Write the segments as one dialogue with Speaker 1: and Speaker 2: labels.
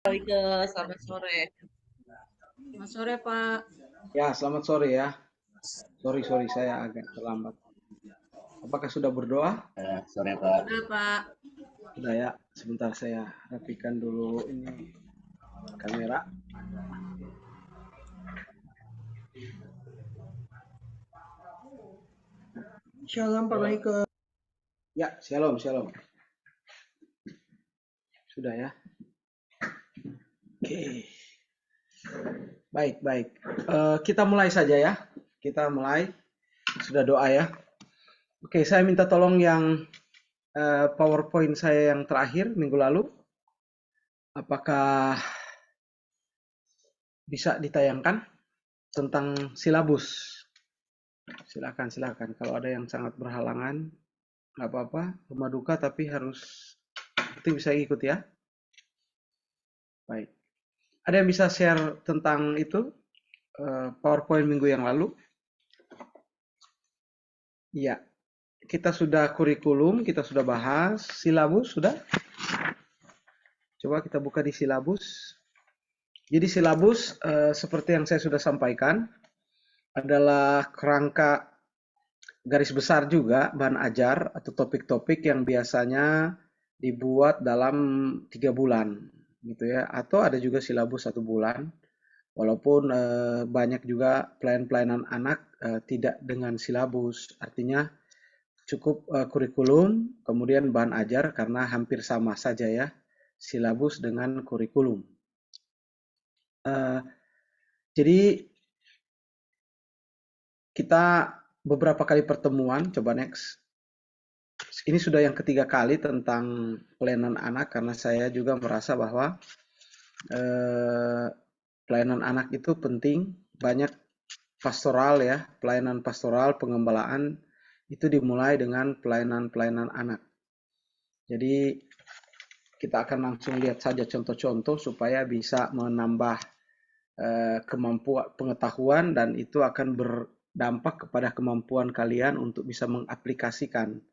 Speaker 1: Selamat sore. Selamat sore, Pak.
Speaker 2: Ya, selamat sore ya. Sorry, saya agak terlambat. Apakah sudah berdoa?
Speaker 3: Sore Pak.
Speaker 1: Sudah, Pak.
Speaker 2: Sudah ya. Sebentar saya rapikan dulu ini kamera.
Speaker 4: Shalom Pak Michael.
Speaker 2: Ya, shalom. Sudah ya. Oke. Baik. Kita mulai saja ya. Kita mulai. Sudah doa ya. Oke, saya minta tolong yang PowerPoint saya yang terakhir minggu lalu. Apakah bisa ditayangkan tentang silabus? Silakan. Kalau ada yang sangat berhalangan, nggak apa-apa. Rumah duka tapi harus penting bisa ikut ya. Baik. Ada yang bisa share tentang itu PowerPoint minggu yang lalu? Iya. Kita sudah kurikulum, kita sudah bahas silabus sudah. Coba kita buka di silabus. Jadi silabus seperti yang saya sudah sampaikan adalah kerangka garis besar juga bahan ajar atau topik-topik yang biasanya dibuat dalam 3 bulan gitu ya, atau ada juga silabus 1 bulan, walaupun banyak juga pelayanan anak tidak dengan silabus, artinya cukup kurikulum kemudian bahan ajar karena hampir sama saja ya silabus dengan kurikulum. Jadi kita beberapa kali pertemuan, coba next. Ini sudah yang ketiga kali tentang pelayanan anak karena saya juga merasa bahwa pelayanan anak itu penting, banyak pastoral ya, pelayanan pastoral, pengembalaan itu dimulai dengan pelayanan anak. Jadi kita akan langsung lihat saja contoh-contoh supaya bisa menambah kemampuan pengetahuan dan itu akan berdampak kepada kemampuan kalian untuk bisa mengaplikasikan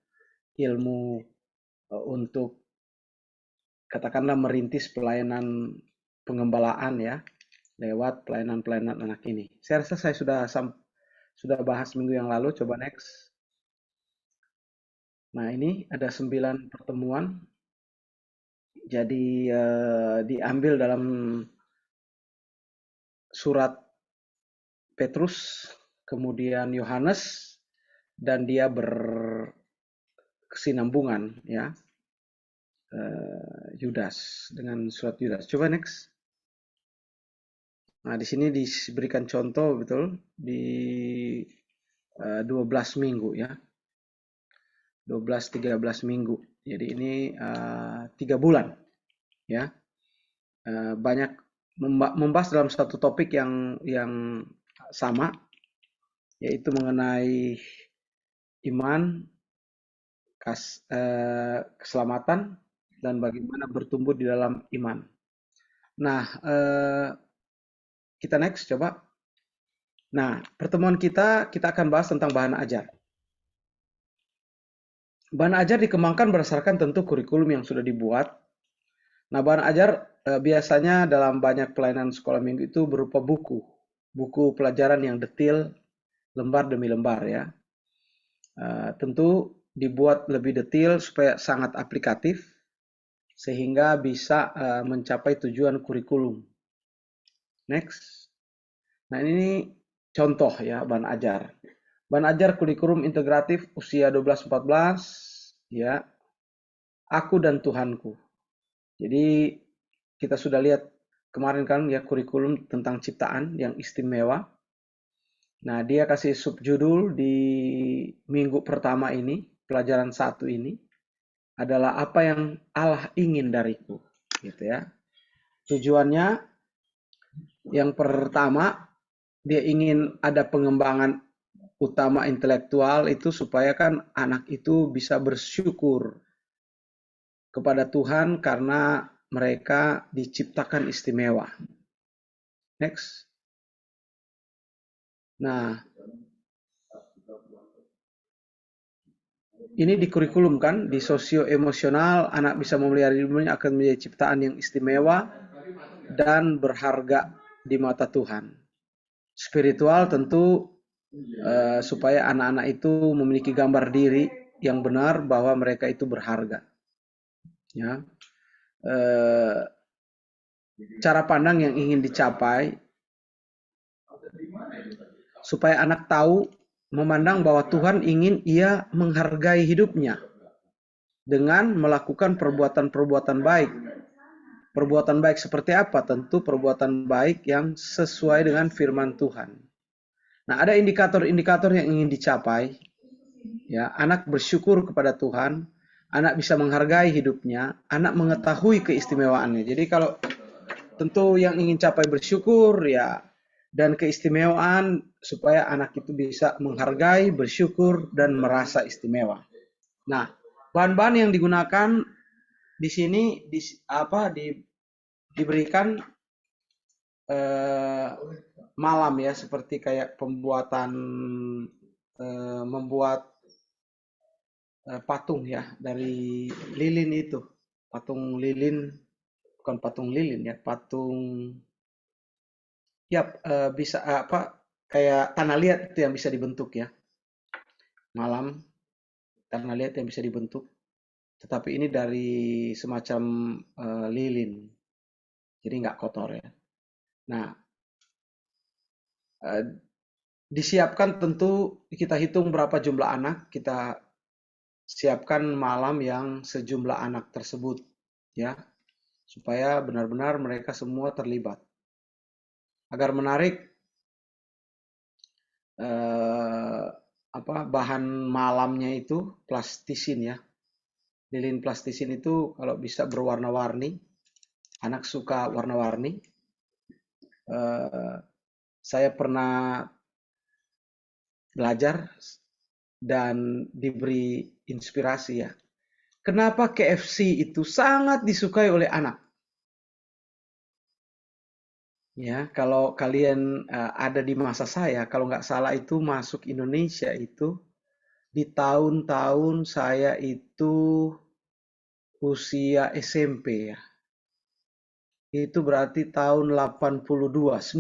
Speaker 2: ilmu untuk katakanlah merintis pelayanan pengembalaan ya lewat pelayanan anak ini. Saya rasa saya sudah bahas minggu yang lalu, coba next. Nah, ini ada 9 pertemuan. Jadi diambil dalam surat Petrus, kemudian Yohanes, dan dia berkesinambungan ya. Yudas dengan surat Yudas. Coba next. Nah, di sini diberikan contoh betul di 12 minggu ya. 12-13 minggu. Jadi ini 3 bulan ya. Banyak membahas dalam satu topik yang sama, yaitu mengenai iman, keselamatan, dan bagaimana bertumbuh di dalam iman. Nah, kita next coba. Nah, pertemuan kita akan bahas tentang bahan ajar. Bahan ajar dikembangkan berdasarkan tentu kurikulum yang sudah dibuat. Nah, bahan ajar biasanya dalam banyak pelayanan sekolah minggu itu berupa buku pelajaran yang detail, lembar demi lembar ya. Tentu dibuat lebih detail supaya sangat aplikatif sehingga bisa mencapai tujuan kurikulum. Next. Nah, ini contoh ya bahan ajar. Bahan ajar kurikulum integratif usia 12-14 ya. Aku dan Tuhanku. Jadi kita sudah lihat kemarin kan ya kurikulum tentang ciptaan yang istimewa. Nah, dia kasih subjudul di minggu pertama ini, pelajaran 1 ini adalah apa yang Allah ingin dariku, gitu ya. Tujuannya yang pertama, dia ingin ada pengembangan utama intelektual itu supaya kan anak itu bisa bersyukur kepada Tuhan karena mereka diciptakan istimewa. Next. Nah, ini di kurikulum kan, di sosio-emosional, anak bisa memelihara dirinya akan menjadi ciptaan yang istimewa dan berharga di mata Tuhan. Spiritual tentu supaya anak-anak itu memiliki gambar diri yang benar bahwa mereka itu berharga. Ya, cara pandang yang ingin dicapai supaya anak tahu memandang bahwa Tuhan ingin ia menghargai hidupnya dengan melakukan perbuatan-perbuatan baik. Perbuatan baik seperti apa? Tentu perbuatan baik yang sesuai dengan firman Tuhan. Nah, ada indikator-indikator yang ingin dicapai. Ya, anak bersyukur kepada Tuhan, anak bisa menghargai hidupnya, anak mengetahui keistimewaannya. Jadi kalau tentu yang ingin capai bersyukur ya dan keistimewaan supaya anak itu bisa menghargai, bersyukur dan merasa istimewa. Nah, bahan-bahan yang digunakan di sini diberikan malam ya, seperti kayak pembuatan membuat patung ya dari lilin itu, patung lilin, bukan patung lilin ya, patung ya bisa kayak tanah liat itu yang bisa dibentuk ya, malam tanah liat yang bisa dibentuk, tetapi ini dari semacam lilin, jadi nggak kotor ya. Nah, disiapkan tentu kita hitung berapa jumlah anak, kita siapkan malam yang sejumlah anak tersebut ya, supaya benar-benar mereka semua terlibat. Agar menarik bahan malamnya itu plastisin ya. Lilin plastisin itu kalau bisa berwarna-warni, anak suka warna-warni. Saya pernah belajar dan diberi inspirasi ya. Kenapa KFC itu sangat disukai oleh anak? Ya, kalau kalian ada di masa saya, kalau nggak salah itu masuk Indonesia itu di tahun-tahun saya itu usia SMP ya. Itu berarti tahun 1982.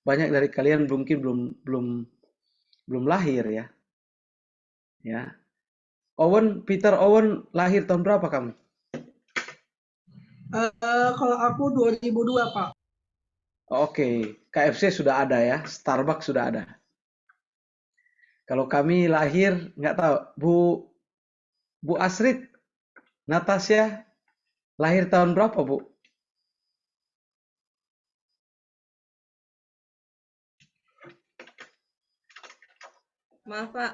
Speaker 2: Banyak dari kalian mungkin belum lahir ya. Ya. Peter Owen lahir tahun berapa kamu?
Speaker 4: Kalau aku 2002, Pak.
Speaker 2: Oke, KFC sudah ada ya, Starbucks sudah ada. Kalau kami lahir, nggak tahu, Bu Asrid, Natasha, lahir tahun berapa, Bu?
Speaker 1: Maaf Pak,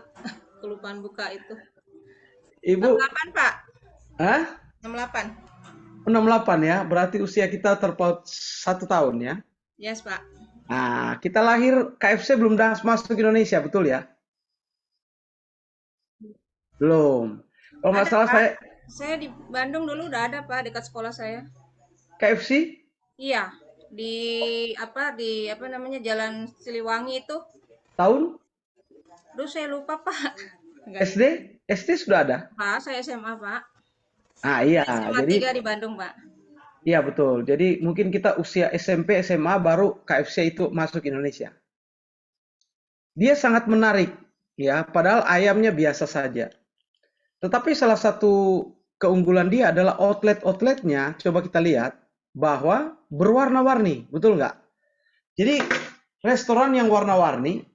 Speaker 1: kelupaan buka itu.
Speaker 2: Ibu?
Speaker 1: 68 Pak.
Speaker 2: Hah?
Speaker 1: 68.
Speaker 2: 68 ya, berarti usia kita terpaut 1 tahun ya.
Speaker 1: Yes Pak.
Speaker 2: Nah, kita lahir KFC belum masuk Indonesia, betul ya? Belum. Kalau nggak
Speaker 1: Ada,
Speaker 2: salah
Speaker 1: Pak. Saya di Bandung dulu udah ada Pak, dekat sekolah saya.
Speaker 2: KFC
Speaker 1: Iya, di apa namanya Jalan Siliwangi itu.
Speaker 2: tahun
Speaker 1: Aduh saya lupa Pak.
Speaker 2: SD? SD sudah ada?
Speaker 1: Pak, saya SMA Pak.
Speaker 2: Ah iya,
Speaker 1: SMA
Speaker 2: jadi
Speaker 1: 3 di Bandung Pak.
Speaker 2: iya betul. Jadi mungkin kita usia SMP, SMA baru KFC itu masuk Indonesia. Dia sangat menarik ya, padahal ayamnya biasa saja. Tetapi salah satu keunggulan dia adalah outletnya, coba kita lihat, bahwa berwarna-warni, betul nggak? Jadi restoran yang warna-warni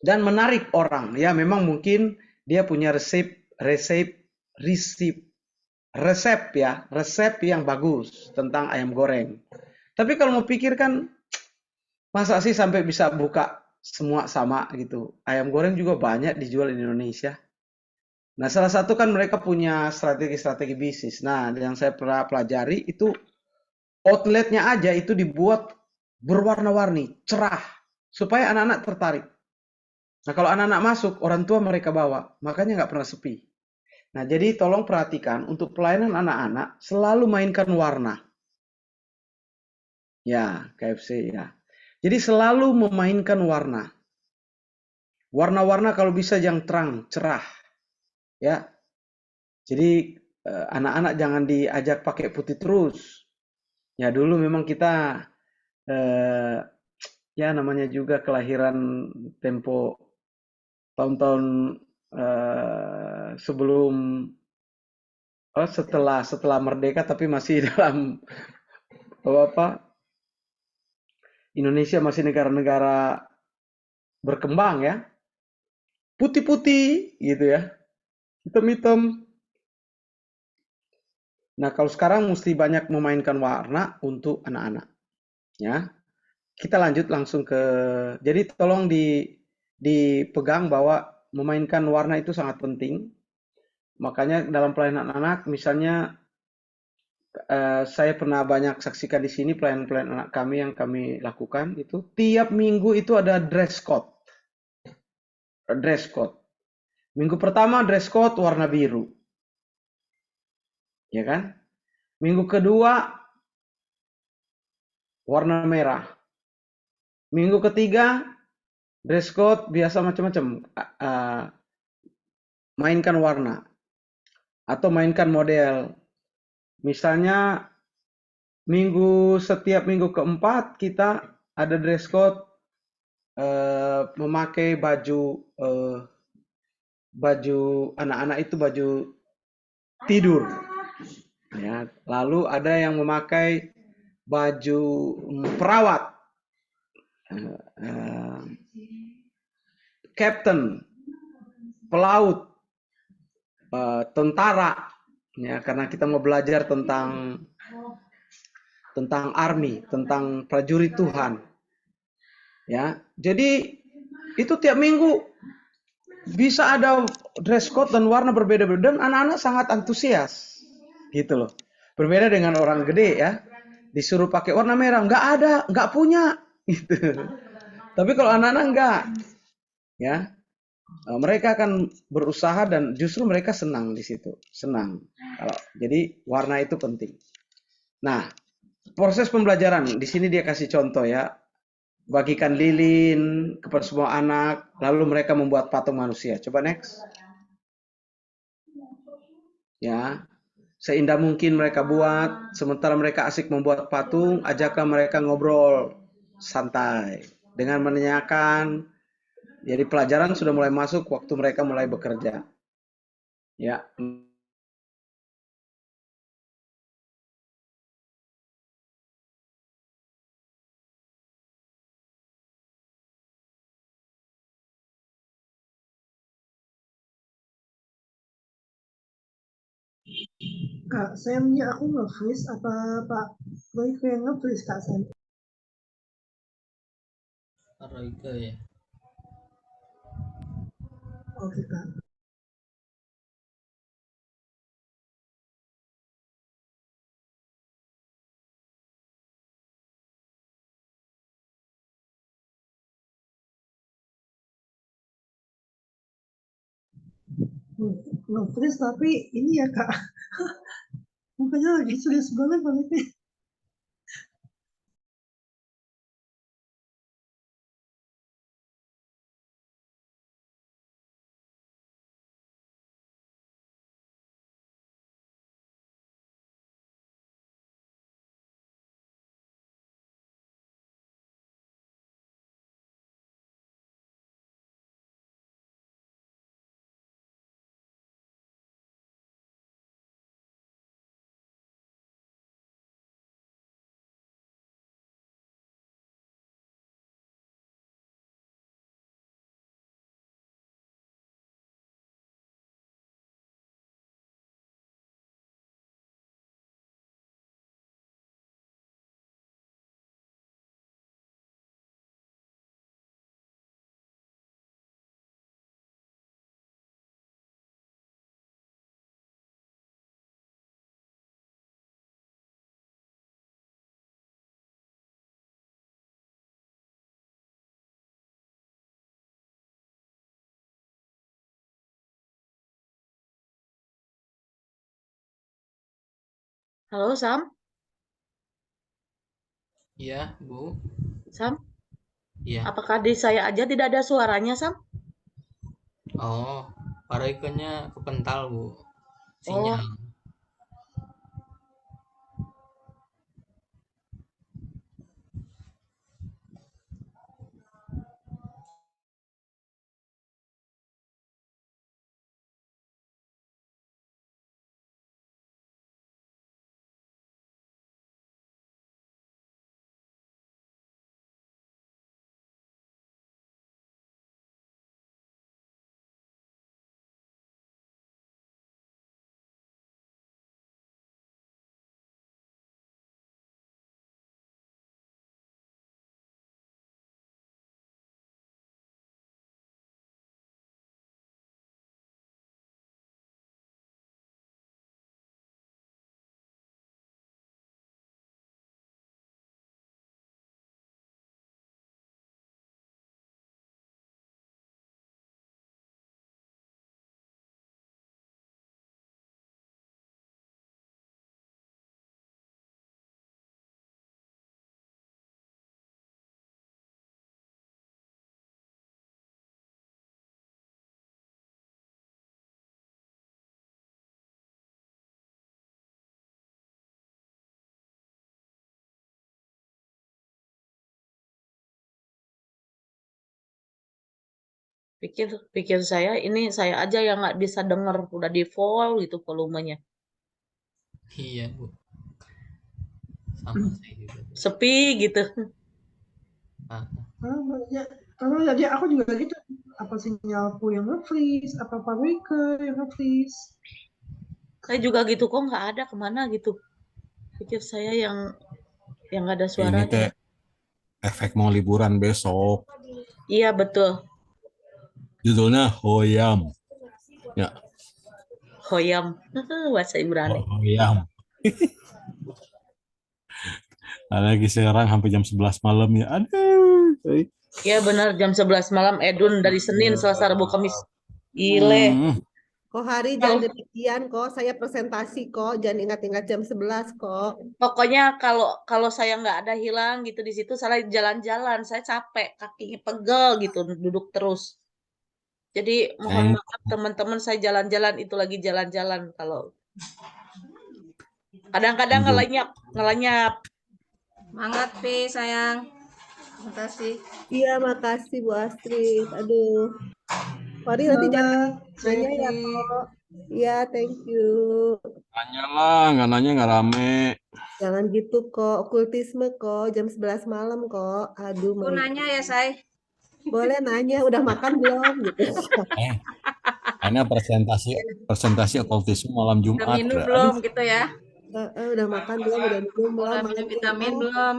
Speaker 2: dan menarik orang, ya memang mungkin dia punya resep yang bagus tentang ayam goreng. Tapi kalau mau pikir kan, masa sih sampai bisa buka semua sama gitu. Ayam goreng juga banyak dijual di Indonesia. Nah, salah satu kan mereka punya strategi-strategi bisnis. Nah, yang saya pernah pelajari itu outletnya aja itu dibuat berwarna-warni, cerah, supaya anak-anak tertarik. Nah, kalau anak-anak masuk, orang tua mereka bawa, makanya nggak pernah sepi. Nah, jadi tolong perhatikan untuk pelayanan anak-anak selalu mainkan warna. Ya, KFC ya. Jadi selalu memainkan warna. Warna-warna kalau bisa yang terang, cerah. Ya. Jadi anak-anak jangan diajak pakai putih terus. Ya dulu memang kita eh, ya namanya juga kelahiran tempo tahun-tahun sebelum setelah merdeka tapi masih dalam apa Indonesia masih negara-negara berkembang ya. Putih-putih gitu ya. Hitam-hitam. Nah, kalau sekarang mesti banyak memainkan warna untuk anak-anak ya. Kita lanjut langsung ke jadi tolong dipegang bahwa memainkan warna itu sangat penting. Makanya dalam pelayanan anak misalnya saya pernah banyak saksikan di sini pelayan-pelayan anak kami yang kami lakukan itu tiap minggu itu ada dress code. Dress code. Minggu pertama dress code warna biru. Ya kan? Minggu kedua warna merah. Minggu ketiga dress code biasa macam-macam. Mainkan warna atau mainkan model. Misalnya setiap minggu keempat kita ada dress code memakai baju anak-anak itu baju tidur ya. Lalu ada yang memakai baju perawat, captain, pelaut, tentara ya, karena kita mau belajar tentang army, tentang prajurit Tuhan ya. Jadi itu tiap minggu bisa ada dress code dan warna berbeda-beda dan anak-anak sangat antusias gitu loh. Berbeda dengan orang gede ya, disuruh pakai warna merah nggak ada, nggak punya gitu. Tapi kalau anak-anak nggak ya, mereka akan berusaha dan justru mereka senang di situ, senang. Kalau jadi warna itu penting. Nah, proses pembelajaran di sini dia kasih contoh ya, bagikan lilin kepada semua anak, lalu mereka membuat patung manusia. Coba next. Ya, seindah mungkin mereka buat, sementara mereka asik membuat patung, ajaklah mereka ngobrol santai dengan menanyakan. Jadi pelajaran sudah mulai masuk waktu mereka mulai bekerja. Ya.
Speaker 4: Kak Sam-nya aku nge-freeze apa Pak Royke yang nge-freeze Kak Sam?
Speaker 3: Royke ya.
Speaker 4: Oke Kak. Nge-freeze tapi ini ya Kak, mukanya lagi serius banget Pak Royke.
Speaker 1: Halo Sam,
Speaker 3: Iya, Bu.
Speaker 1: Sam,
Speaker 3: Iya.
Speaker 1: apakah di saya aja tidak ada suaranya Sam?
Speaker 3: Oh, Pak Royke-nya kepental, Bu.
Speaker 1: Oh,
Speaker 3: Sinyal.
Speaker 5: Pikir saya ini saya aja yang nggak bisa denger, udah default gitu volumenya.
Speaker 3: Iya, Bu. Sama saya juga, Bu.
Speaker 5: Sepi gitu.
Speaker 3: Ah,
Speaker 4: Karena jadi aku juga gitu. Apa sinyalku yang nge-freeze, apa Parika yang nge-freeze.
Speaker 5: Saya juga gitu kok nggak ada kemana gitu. Pikir saya yang nggak ada
Speaker 6: Ini
Speaker 5: suaranya.
Speaker 6: teh efek mau liburan besok.
Speaker 5: Iya betul.
Speaker 6: Judulnya Hoyam. Ya,
Speaker 5: Hoyam. Bahasa Ibrani.
Speaker 6: Hoyam. Lagi serang sampai jam 11 malam ya. Aduh.
Speaker 5: Iya benar jam 11 malam Edun dari Senin, Selasa, Rabu, Kamis. Gile.
Speaker 7: Kok hari jangan demikian kok, saya presentasi kok, jangan ingat-ingat jam 11 kok.
Speaker 5: Pokoknya kalau saya nggak ada hilang gitu di situ, saya jalan-jalan, saya capek, kakinya pegel gitu, duduk terus. Jadi mohon maaf teman-teman, saya jalan-jalan itu lagi jalan-jalan kalau kadang-kadang ngelenyap.
Speaker 1: Semangat, Pi, sayang. Terima kasih.
Speaker 7: Iya, makasih Bu Astrid. Aduh. Fari nanti jangan nanya ya kok. Iya, thank you.
Speaker 6: Nanya lah, nggak nanya nggak rame.
Speaker 7: Jangan gitu kok, okultisme kok, jam 11 malam kok. Aduh,
Speaker 1: Aku nanya ya, Say.
Speaker 7: boleh nanya, udah makan belum? Gitu.
Speaker 6: Ini presentasi okultisme malam
Speaker 1: Udah
Speaker 6: Jumat.
Speaker 1: minum
Speaker 6: Aduh.
Speaker 1: belum gitu ya?
Speaker 7: Udah makan belum? Udah minum belum?
Speaker 1: Udah minum vitamin belum?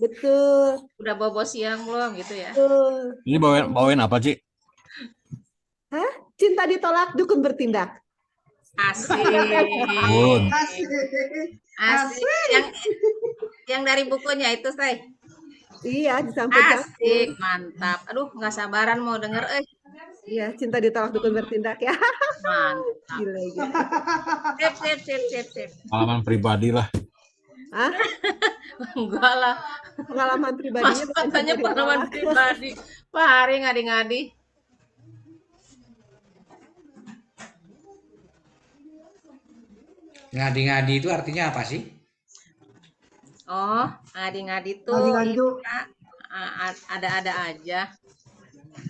Speaker 7: Betul.
Speaker 1: Udah bobo siang belum gitu ya?
Speaker 7: Betul.
Speaker 6: Ini bawain apa, Ci?
Speaker 7: Hah? Cinta ditolak, dukun bertindak.
Speaker 1: Asik.
Speaker 6: Bun.
Speaker 1: Asik. Yang dari bukunya itu, Say.
Speaker 7: Iya, dicampur-campur.
Speaker 1: Asik, mantap. Aduh, nggak sabaran mau denger,
Speaker 7: Iya, cinta ditolak, dukun bertindak ya.
Speaker 1: Mantap.
Speaker 7: Gila, gila.
Speaker 1: Sip.
Speaker 6: Pengalaman pribadi lah.
Speaker 7: Hah?
Speaker 1: Enggak lah.
Speaker 7: Pengalaman pribadinya
Speaker 1: Mas
Speaker 7: bukan
Speaker 1: katanya
Speaker 7: cinta
Speaker 1: pengalaman
Speaker 7: ditolak.
Speaker 1: pribadi. Pak Hari ngadi-ngadi.
Speaker 8: Ngadi-ngadi itu artinya apa sih?
Speaker 1: Oh, ngadi-ngadi tuh
Speaker 4: Ngadi-ngadi tuh
Speaker 1: ada-ada aja.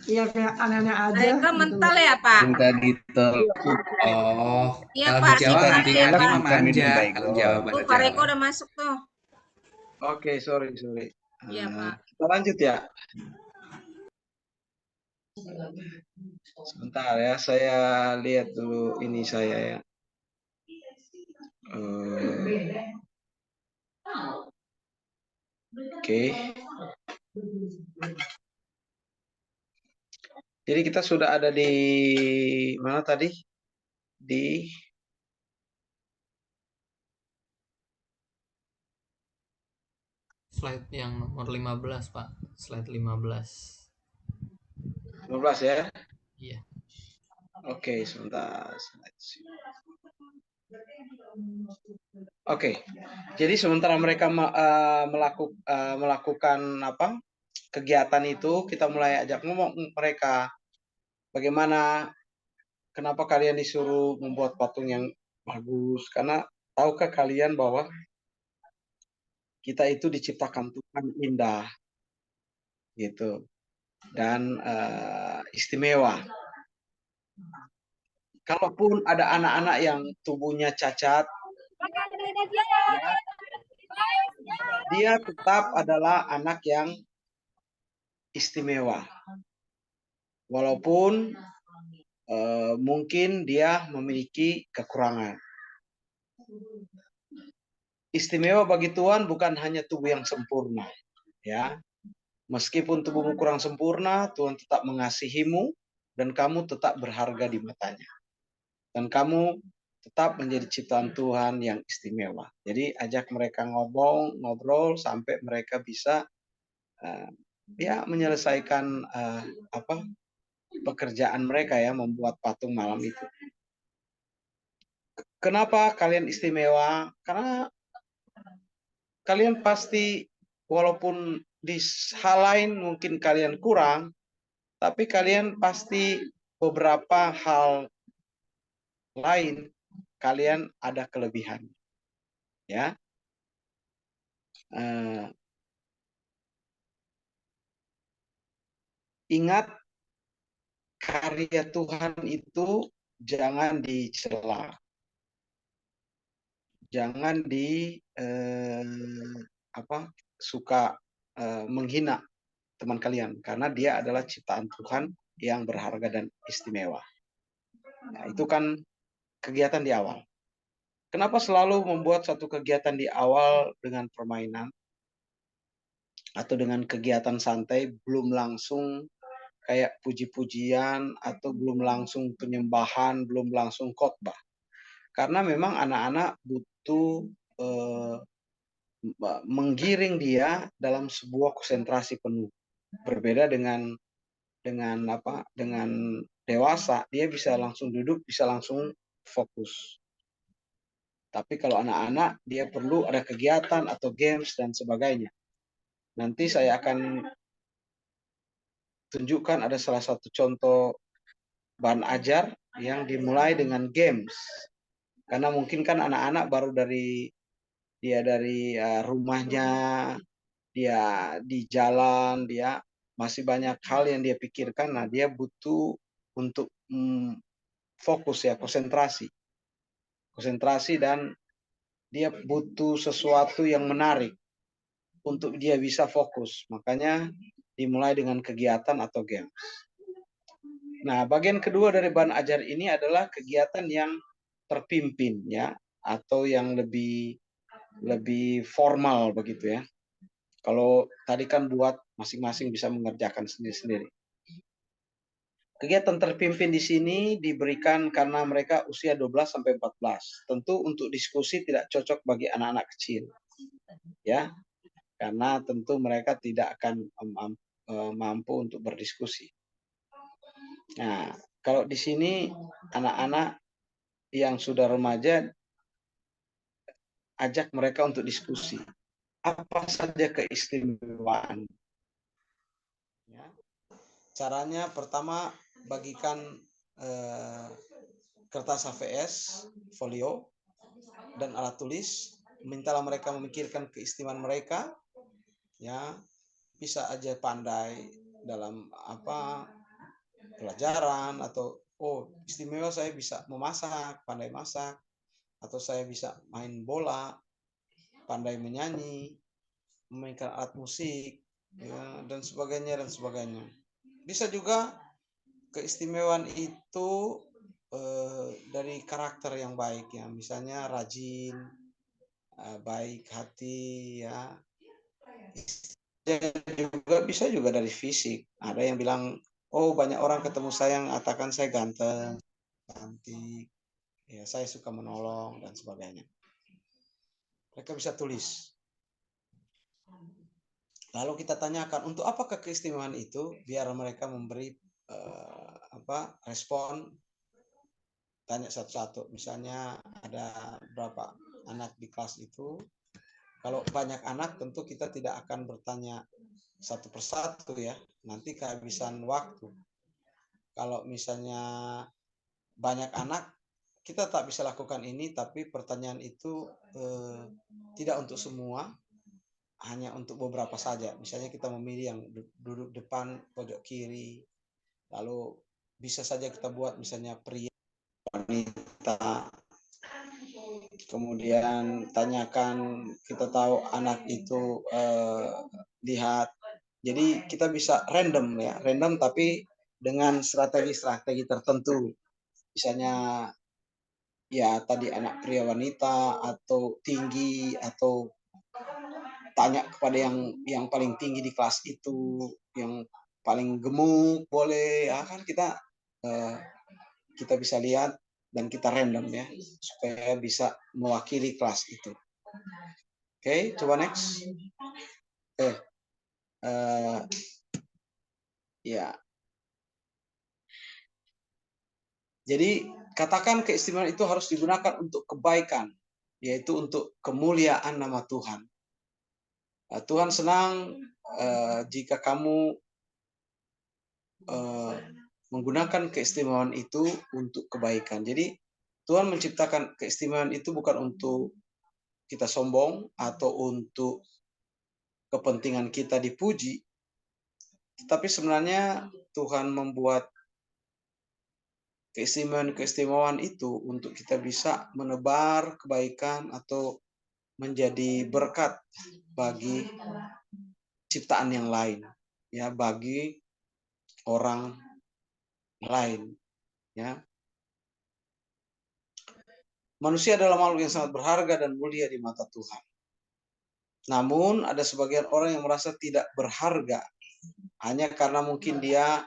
Speaker 4: iya kayak aneh-aneh aja.
Speaker 1: Mereka
Speaker 4: gitu
Speaker 1: mental
Speaker 4: loh.
Speaker 1: ya, Pak?
Speaker 8: Cinta ditolak. Oh,
Speaker 1: Iya,
Speaker 8: kalau
Speaker 1: Pak.
Speaker 8: di Jawa
Speaker 1: Singkat ya,
Speaker 8: ngadi-ngadi
Speaker 1: Pak.
Speaker 8: mah manja. Kalau Jawa
Speaker 1: Tuh,
Speaker 8: bahasa
Speaker 1: Pak
Speaker 8: Jawa.
Speaker 1: Reko udah masuk tuh.
Speaker 2: Oke, sorry.
Speaker 1: Iya, Pak.
Speaker 2: Kita lanjut ya. Sebentar ya, saya lihat dulu ini saya ya. Oke. Jadi kita sudah ada di mana tadi? Di
Speaker 3: slide yang nomor 15, Pak. Slide 15.
Speaker 2: 15 ya?
Speaker 3: Iya.
Speaker 2: Oke, sebentar. Oke. Jadi sementara mereka melakukan apa? Kegiatan itu, kita mulai ajak ngomong mereka. Bagaimana, kenapa kalian disuruh membuat patung yang bagus? Karena tahukah kalian bahwa kita itu diciptakan Tuhan indah, gitu, dan istimewa. Kalaupun ada anak-anak yang tubuhnya cacat, dia tetap adalah anak yang istimewa. Walaupun mungkin dia memiliki kekurangan. Istimewa bagi Tuhan bukan hanya tubuh yang sempurna, ya. Meskipun tubuhmu kurang sempurna, Tuhan tetap mengasihimu dan kamu tetap berharga di matanya. Dan kamu tetap menjadi ciptaan Tuhan yang istimewa. Jadi ajak mereka ngobrol sampai mereka bisa ya menyelesaikan pekerjaan mereka ya, membuat patung malam itu. Kenapa kalian istimewa? Karena kalian pasti, walaupun di hal lain mungkin kalian kurang, tapi kalian pasti beberapa hal lain kalian ada kelebihan, ya. Ingat karya Tuhan itu jangan dicela, jangan suka menghina teman kalian, karena dia adalah ciptaan Tuhan yang berharga dan istimewa. Nah, itu kan kegiatan di awal. Kenapa selalu membuat satu kegiatan di awal dengan permainan atau dengan kegiatan santai, belum langsung kayak puji-pujian atau belum langsung penyembahan, belum langsung khotbah? Karena memang anak-anak butuh menggiring dia dalam sebuah konsentrasi penuh. Berbeda dengan dewasa, dia bisa langsung duduk, bisa langsung fokus. Tapi kalau anak-anak, dia perlu ada kegiatan atau games dan sebagainya. Nanti saya akan tunjukkan ada salah satu contoh bahan ajar yang dimulai dengan games. Karena mungkin kan anak-anak baru dari rumahnya, dia di jalan, dia masih banyak hal yang dia pikirkan. Nah, dia butuh untuk fokus ya, konsentrasi dan dia butuh sesuatu yang menarik untuk dia bisa fokus. Makanya dimulai dengan kegiatan atau games. Nah, bagian kedua dari bahan ajar ini adalah kegiatan yang terpimpin ya, atau yang lebih formal begitu ya. Kalau tadi kan buat masing-masing bisa mengerjakan sendiri-sendiri. Kegiatan terpimpin di sini diberikan karena mereka usia 12 sampai 14. Tentu untuk diskusi tidak cocok bagi anak-anak kecil. Ya. Karena tentu mereka tidak akan mampu untuk berdiskusi. Nah, kalau di sini anak-anak yang sudah remaja, ajak mereka untuk diskusi. Apa saja keistimewaan? Ya. Caranya pertama, bagikan kertas HVS, folio, dan alat tulis. Mintalah mereka memikirkan keistimewaan mereka. Ya, bisa aja pandai dalam pelajaran, atau istimewa saya bisa memasak, pandai masak, atau saya bisa main bola, pandai menyanyi, memainkan alat musik, ya, dan sebagainya. Bisa juga keistimewaan itu dari karakter yang baik ya, misalnya rajin, baik hati ya. Juga bisa juga dari fisik. Ada yang bilang, banyak orang ketemu saya mengatakan saya ganteng, cantik, ya saya suka menolong dan sebagainya. Mereka bisa tulis. Lalu kita tanyakan, untuk apakah keistimewaan itu? Biar mereka memberi respon. Tanya satu-satu. Misalnya ada berapa anak di kelas itu. Kalau banyak anak tentu kita tidak akan bertanya satu persatu ya. Nanti kehabisan waktu. Kalau misalnya banyak anak, kita tak bisa lakukan ini, tapi pertanyaan itu tidak untuk semua, hanya untuk beberapa saja. Misalnya kita memilih yang duduk depan pojok kiri, lalu bisa saja kita buat misalnya pria, wanita. Kemudian tanyakan, kita tahu anak itu lihat. Jadi kita bisa random ya, tapi dengan strategi tertentu. Misalnya ya tadi anak pria wanita, atau tinggi, atau tanya kepada yang paling tinggi di kelas itu, yang paling gemuk boleh ya kan, kita bisa lihat dan kita random ya, supaya bisa mewakili kelas itu. Oke, coba next. Ya. Jadi katakan keistimewaan itu harus digunakan untuk kebaikan, yaitu untuk kemuliaan nama Tuhan. Tuhan senang jika kamu menggunakan keistimewaan itu untuk kebaikan. Jadi Tuhan menciptakan keistimewaan itu bukan untuk kita sombong atau untuk kepentingan kita dipuji, tapi sebenarnya Tuhan membuat keistimewaan-keistimewaan itu untuk kita bisa menebar kebaikan atau menjadi berkat bagi ciptaan yang lain, ya, bagi orang lain, ya. Manusia adalah makhluk yang sangat berharga dan mulia di mata Tuhan. Namun ada sebagian orang yang merasa tidak berharga hanya karena mungkin dia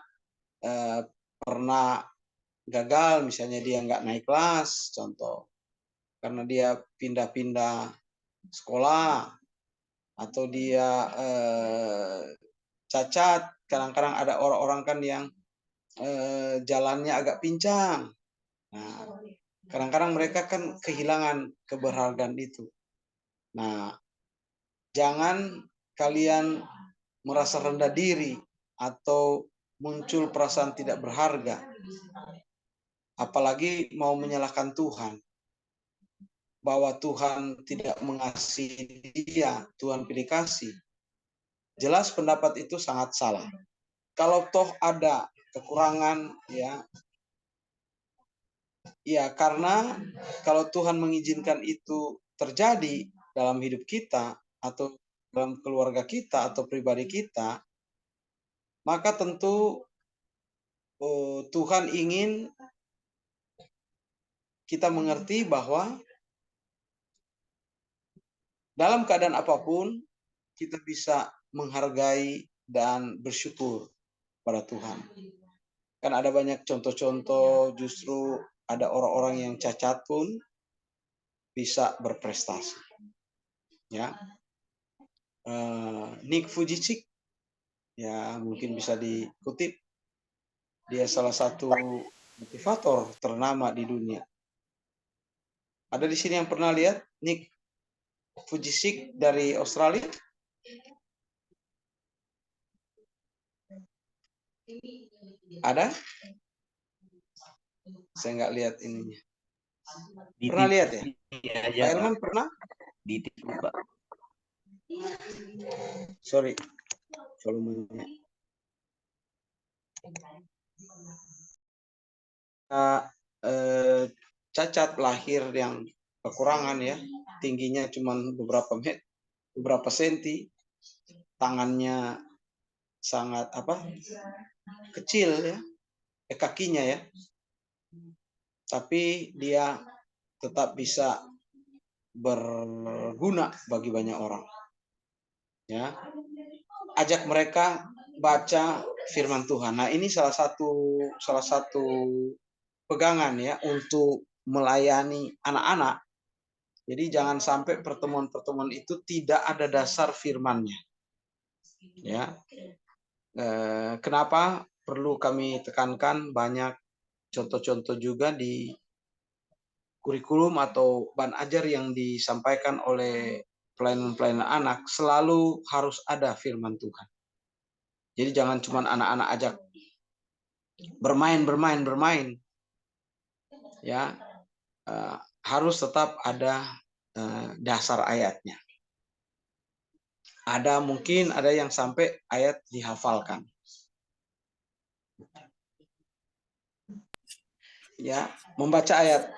Speaker 2: pernah gagal, misalnya dia nggak naik kelas, contoh, karena dia pindah-pindah sekolah, atau dia cacat. Kadang-kadang ada orang-orang kan yang jalannya agak pincang. Nah, kadang-kadang mereka kan kehilangan keberhargaan itu. Nah, jangan kalian merasa rendah diri atau muncul perasaan tidak berharga, apalagi mau menyalahkan Tuhan, bahwa Tuhan tidak mengasihi dia, Tuhan pilih kasih. Jelas pendapat itu sangat salah. Kalau toh ada kekurangan, ya karena kalau Tuhan mengizinkan itu terjadi dalam hidup kita atau dalam keluarga kita atau pribadi kita, maka tentu Tuhan ingin kita mengerti bahwa dalam keadaan apapun kita bisa menghargai dan bersyukur pada Tuhan. Kan ada banyak contoh-contoh, justru ada orang-orang yang cacat pun bisa berprestasi. Ya, Nick Vujicic, ya mungkin bisa dikutip. Dia salah satu motivator ternama di dunia. Ada di sini yang pernah lihat Nick Vujicic dari Australia? Ada? Saya nggak lihat ininya. Pernah lihat ya? Pak Elman pernah?
Speaker 9: Di TV, Pak.
Speaker 2: Sorry, volumenya. Cacat lahir yang kekurangan, ya, tingginya cuma beberapa senti, tangannya sangat kecil, ya, kakinya, ya, tapi dia tetap bisa berguna bagi banyak orang, ya. Ajak mereka baca firman Tuhan. Nah, ini salah satu pegangan, ya, untuk melayani anak-anak. Jadi jangan sampai pertemuan-pertemuan itu tidak ada dasar firman-nya, ya. Kenapa perlu kami tekankan banyak contoh-contoh juga di kurikulum atau bahan ajar yang disampaikan oleh pelayanan-pelayanan anak, selalu harus ada firman Tuhan. Jadi jangan cuma anak-anak ajak bermain, ya, harus tetap ada dasar ayatnya. Mungkin ada yang sampai ayat dihafalkan. Ya, membaca ayat.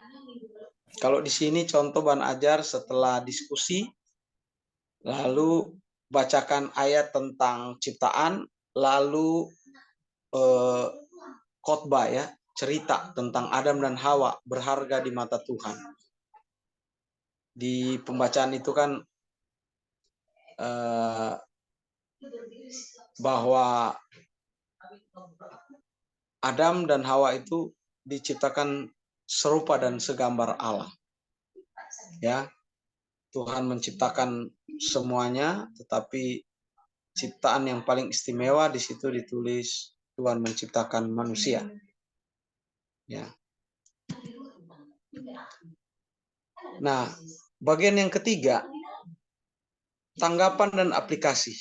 Speaker 2: Kalau di sini contoh bahan ajar setelah diskusi, lalu bacakan ayat tentang ciptaan, lalu khotbah, ya, cerita tentang Adam dan Hawa berharga di mata Tuhan. Di pembacaan itu kan bahwa Adam dan Hawa itu diciptakan serupa dan segambar Allah. Ya, Tuhan menciptakan semuanya, tetapi ciptaan yang paling istimewa di situ ditulis Tuhan menciptakan manusia. Ya. Nah, bagian yang ketiga, tanggapan dan aplikasi.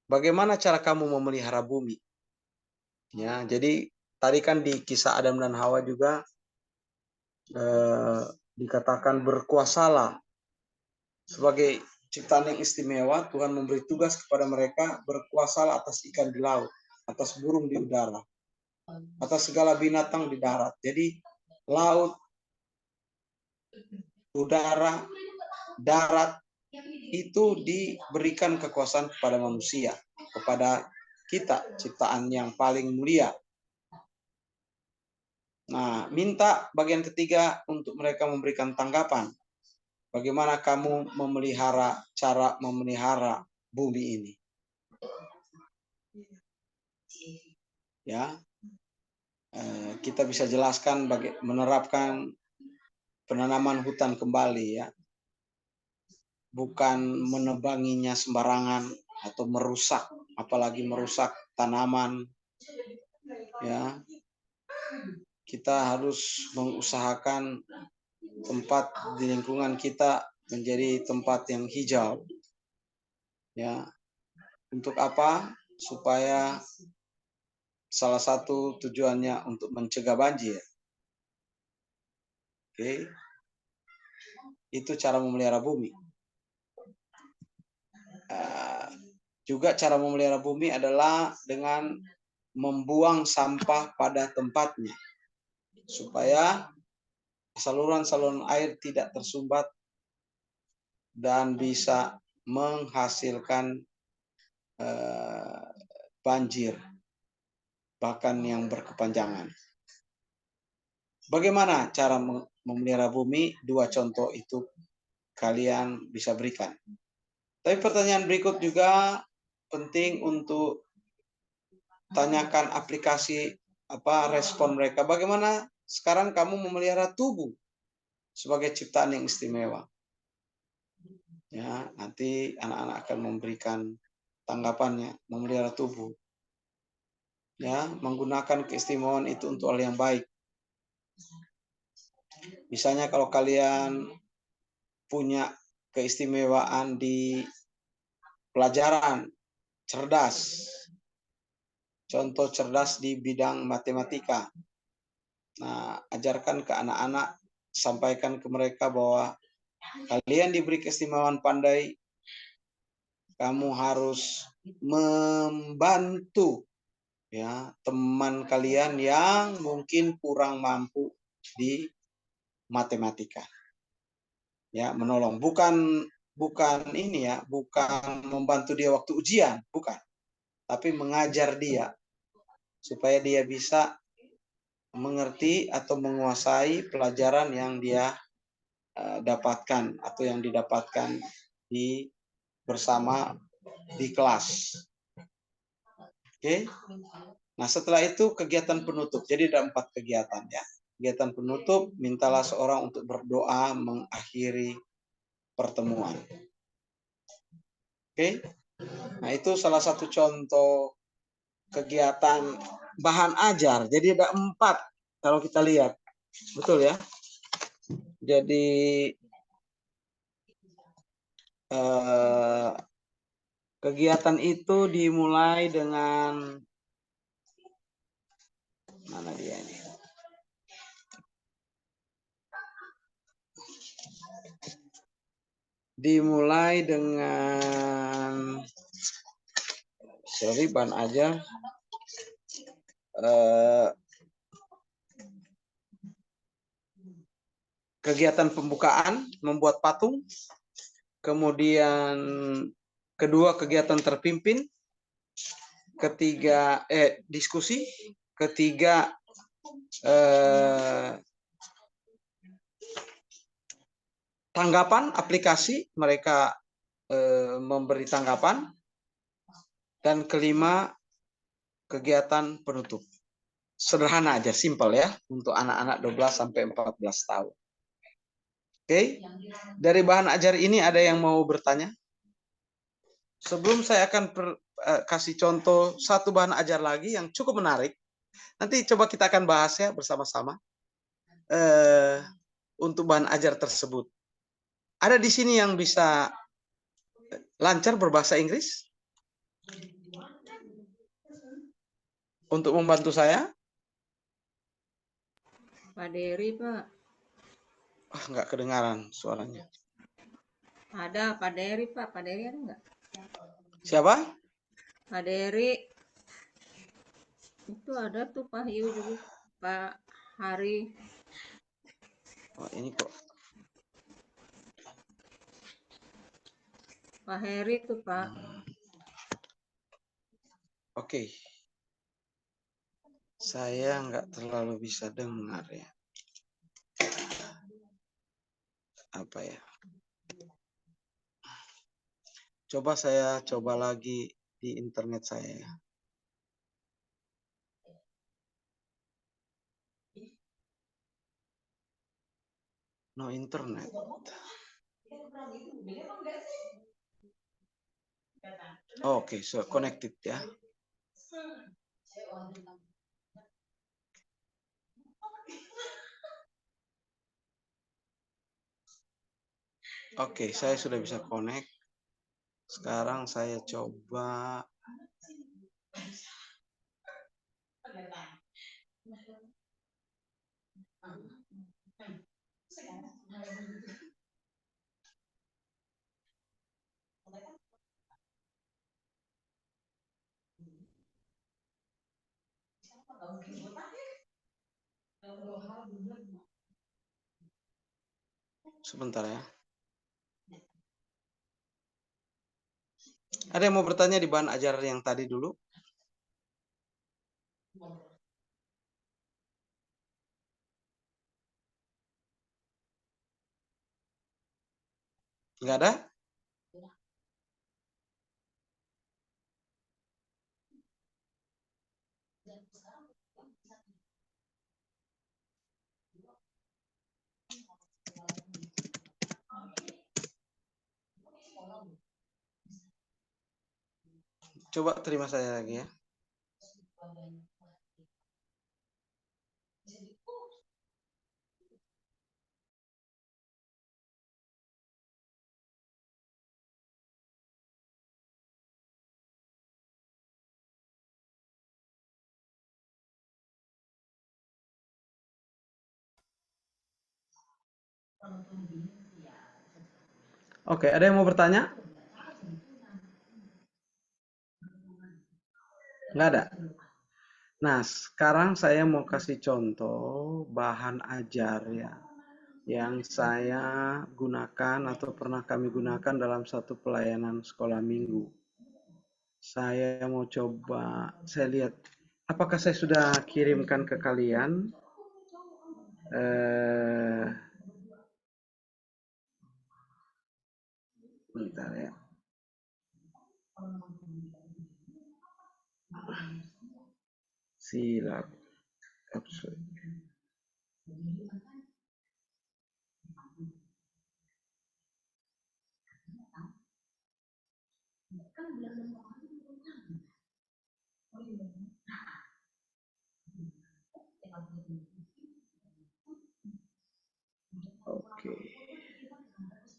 Speaker 2: Bagaimana cara kamu memelihara bumi? Ya, jadi tadi kan di kisah Adam dan Hawa juga dikatakan berkuasalah. Sebagai ciptaan yang istimewa, Tuhan memberi tugas kepada mereka berkuasalah atas ikan di laut, atas burung di udara, atas segala binatang di darat. Jadi laut, udara, darat itu diberikan kekuasaan kepada manusia, kepada kita, ciptaan yang paling mulia. Nah, minta bagian ketiga untuk mereka memberikan tanggapan. Bagaimana kamu cara memelihara bumi ini? Ya, kita bisa jelaskan menerapkan penanaman hutan kembali, ya, bukan menebanginya sembarangan atau merusak, apalagi merusak tanaman. Ya, kita harus mengusahakan tempat di lingkungan kita menjadi tempat yang hijau. Ya, untuk apa? Supaya salah satu tujuannya untuk mencegah banjir. Oke. Itu cara memelihara bumi. Juga cara memelihara bumi adalah dengan membuang sampah pada tempatnya, supaya saluran-saluran air tidak tersumbat dan bisa menghasilkan banjir, bahkan yang berkepanjangan. Bagaimana cara memelihara bumi? 2 contoh itu kalian bisa berikan. Tapi pertanyaan berikut juga penting untuk tanyakan aplikasi respon mereka. Bagaimana sekarang kamu memelihara tubuh sebagai ciptaan yang istimewa? Ya, nanti anak-anak akan memberikan tanggapannya memelihara tubuh. Ya, menggunakan keistimewaan itu untuk hal yang baik. Misalnya kalau kalian punya keistimewaan di pelajaran, cerdas. Contoh cerdas di bidang matematika. Nah, ajarkan ke anak-anak, sampaikan ke mereka bahwa kalian diberi keistimewaan pandai, kamu harus membantu, ya, teman kalian yang mungkin kurang mampu di matematika. Ya, menolong, bukan ini ya, bukan membantu dia waktu ujian, bukan. Tapi mengajar dia supaya dia bisa mengerti atau menguasai pelajaran yang dia dapatkan atau yang didapatkan bersama di kelas. Oke. Nah, setelah itu kegiatan penutup. Jadi ada 4 kegiatan, ya. Kegiatan penutup, mintalah seorang untuk berdoa mengakhiri pertemuan. Oke. Nah, itu salah satu contoh kegiatan bahan ajar. Jadi ada 4 kalau kita lihat. Betul ya? Jadi kegiatan itu dimulai dengan mana dia ini? Dimulai dengan bahan ajar kegiatan pembukaan, membuat patung. Kemudian kedua, kegiatan terpimpin. Ketiga, diskusi. Ketiga, tanggapan aplikasi, mereka memberi tanggapan. Dan kelima, kegiatan penutup. Sederhana aja, simpel ya, untuk anak-anak 12 sampai 14 tahun. Oke, dari bahan ajar ini ada yang mau bertanya? Sebelum saya akan kasih contoh satu bahan ajar lagi yang cukup menarik. Nanti coba kita akan bahas ya bersama-sama untuk bahan ajar tersebut. Ada di sini yang bisa lancar berbahasa Inggris? Untuk membantu saya?
Speaker 1: Pak Dery, Pak.
Speaker 2: Nggak kedengaran suaranya.
Speaker 1: Ada Pak Dery, Pak. Pak Dery ada nggak?
Speaker 2: Siapa?
Speaker 1: Pak Dery. Itu ada tuh Pak Hiu juga, Pak Hari.
Speaker 2: Oh, ini kok.
Speaker 1: Pak Heri tuh Pak.
Speaker 2: Oke. Saya nggak terlalu bisa dengar ya. Apa ya? Coba saya coba lagi di internet saya ya. No internet. Oke, so connected ya. Oke, saya sudah bisa connect. Sekarang saya coba. Sebentar ya. Ada yang mau bertanya di bahan ajar yang tadi dulu? Nggak ada? Coba terima saya lagi ya. Oke, ada yang mau bertanya? Nggak ada. Nah, sekarang saya mau kasih contoh bahan ajar ya, yang saya gunakan atau pernah kami gunakan dalam satu pelayanan sekolah minggu. Saya mau coba, saya lihat, apakah saya sudah kirimkan ke kalian? Bentar ya. Silap. Oke.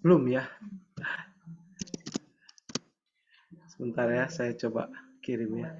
Speaker 2: Belum ya? Sebentar ya, saya coba kirim ya.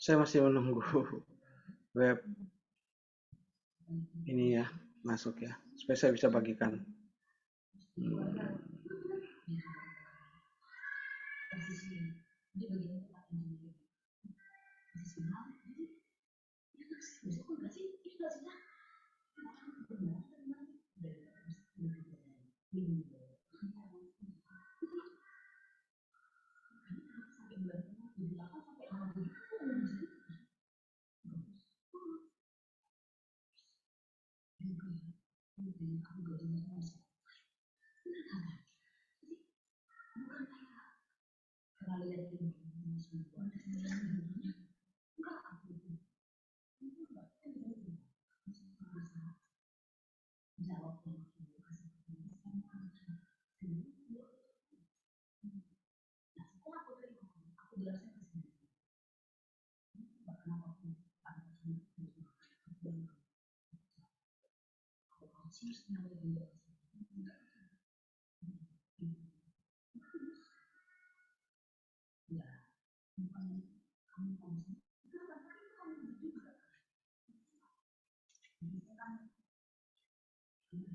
Speaker 2: Saya masih menunggu. web ini ya masuk ya, supaya saya bisa bagikan.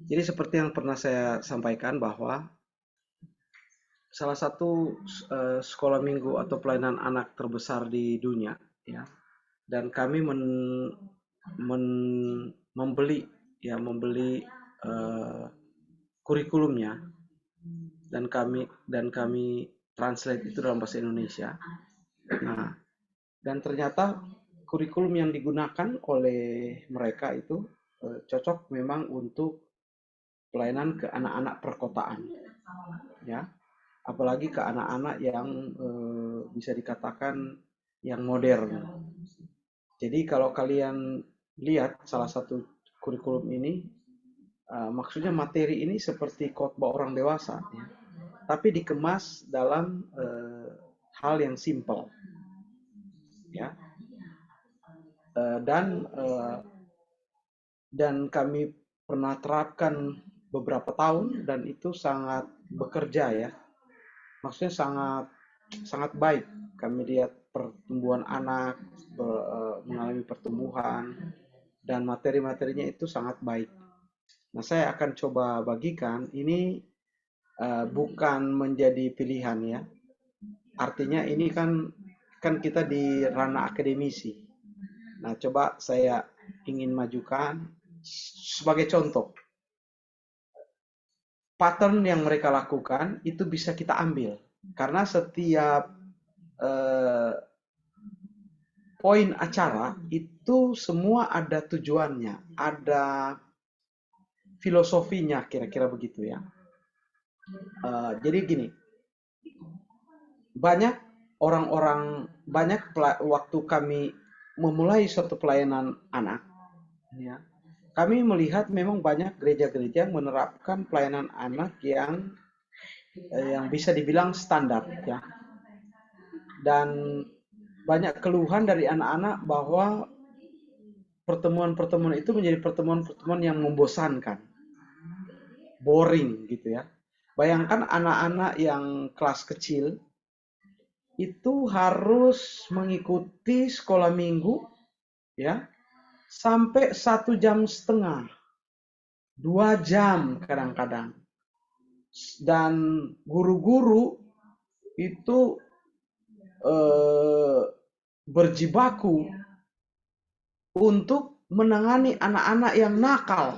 Speaker 2: Jadi seperti yang pernah saya sampaikan bahwa salah satu sekolah minggu atau pelayanan anak terbesar di dunia ya, dan kami membeli kurikulumnya dan kami translate itu dalam bahasa Indonesia. Nah, dan ternyata kurikulum yang digunakan oleh mereka itu cocok memang untuk pelayanan ke anak-anak perkotaan, ya, apalagi ke anak-anak yang bisa dikatakan yang modern. Jadi kalau kalian lihat salah satu kurikulum ini, maksudnya materi ini seperti khotbah orang dewasa, ya, tapi dikemas dalam hal yang simple, ya, dan kami pernah terapkan beberapa tahun dan itu sangat bekerja ya, maksudnya sangat baik. Kami lihat pertumbuhan anak mengalami pertumbuhan dan materi-materinya itu sangat baik. Nah, saya akan coba bagikan ini, bukan menjadi pilihan ya, artinya ini kan kita di ranah akademisi. Nah, coba saya ingin majukan sebagai contoh. Pattern yang mereka lakukan itu bisa kita ambil. Karena setiap poin acara itu semua ada tujuannya. Ada filosofinya, kira-kira begitu ya. Jadi gini. Banyak waktu kami memulai suatu pelayanan anak, ya, kami melihat memang banyak gereja-gereja menerapkan pelayanan anak yang bisa dibilang standar, ya. Dan banyak keluhan dari anak-anak bahwa pertemuan-pertemuan itu menjadi pertemuan-pertemuan yang membosankan, boring gitu ya. Bayangkan anak-anak yang kelas kecil itu harus mengikuti sekolah minggu, ya, sampai 1,5 jam, 2 jam kadang-kadang. Dan guru-guru itu berjibaku untuk menangani anak-anak yang nakal,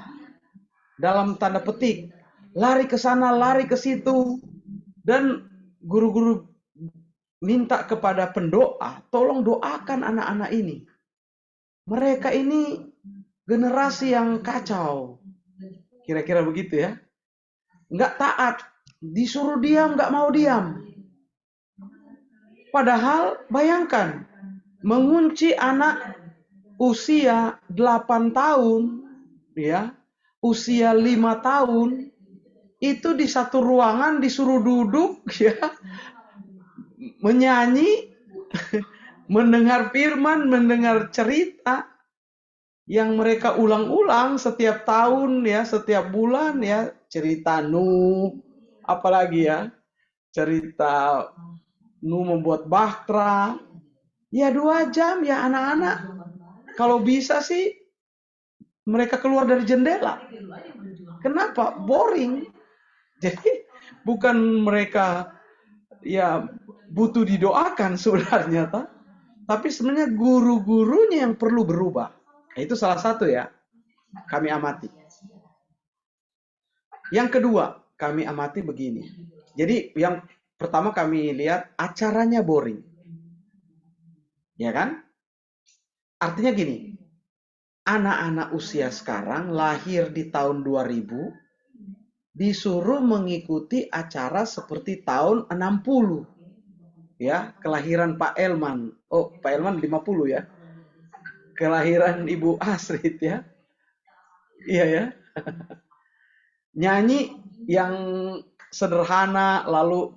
Speaker 2: dalam tanda petik, lari ke sana, lari ke situ, dan guru-guru minta kepada pendoa, tolong doakan anak-anak ini. Mereka ini generasi yang kacau. Kira-kira begitu ya. Nggak taat. Disuruh diam, nggak mau diam. Padahal bayangkan, mengunci anak usia 8 tahun, ya, usia 5 tahun, itu di satu ruangan disuruh duduk, ya, menyanyi, mendengar firman, mendengar cerita yang mereka ulang-ulang setiap tahun ya, setiap bulan ya, cerita Nuh, apalagi ya, cerita Nuh membuat bahtera, ya 2 jam ya anak-anak. Kalau bisa sih mereka keluar dari jendela. Kenapa? Boring. Jadi bukan mereka ya butuh didoakan sebenarnya, tapi sebenarnya guru-gurunya yang perlu berubah. Nah, itu salah satu ya, kami amati. Yang kedua, kami amati begini. Jadi yang pertama kami lihat acaranya boring. Ya kan? Artinya gini, anak-anak usia sekarang lahir di tahun 2000 disuruh mengikuti acara seperti tahun 60. Ya, kelahiran Pak Elman. Oh, Pak Elman 50 ya. Kelahiran Ibu Astrid ya. Iya ya. Nyanyi yang sederhana lalu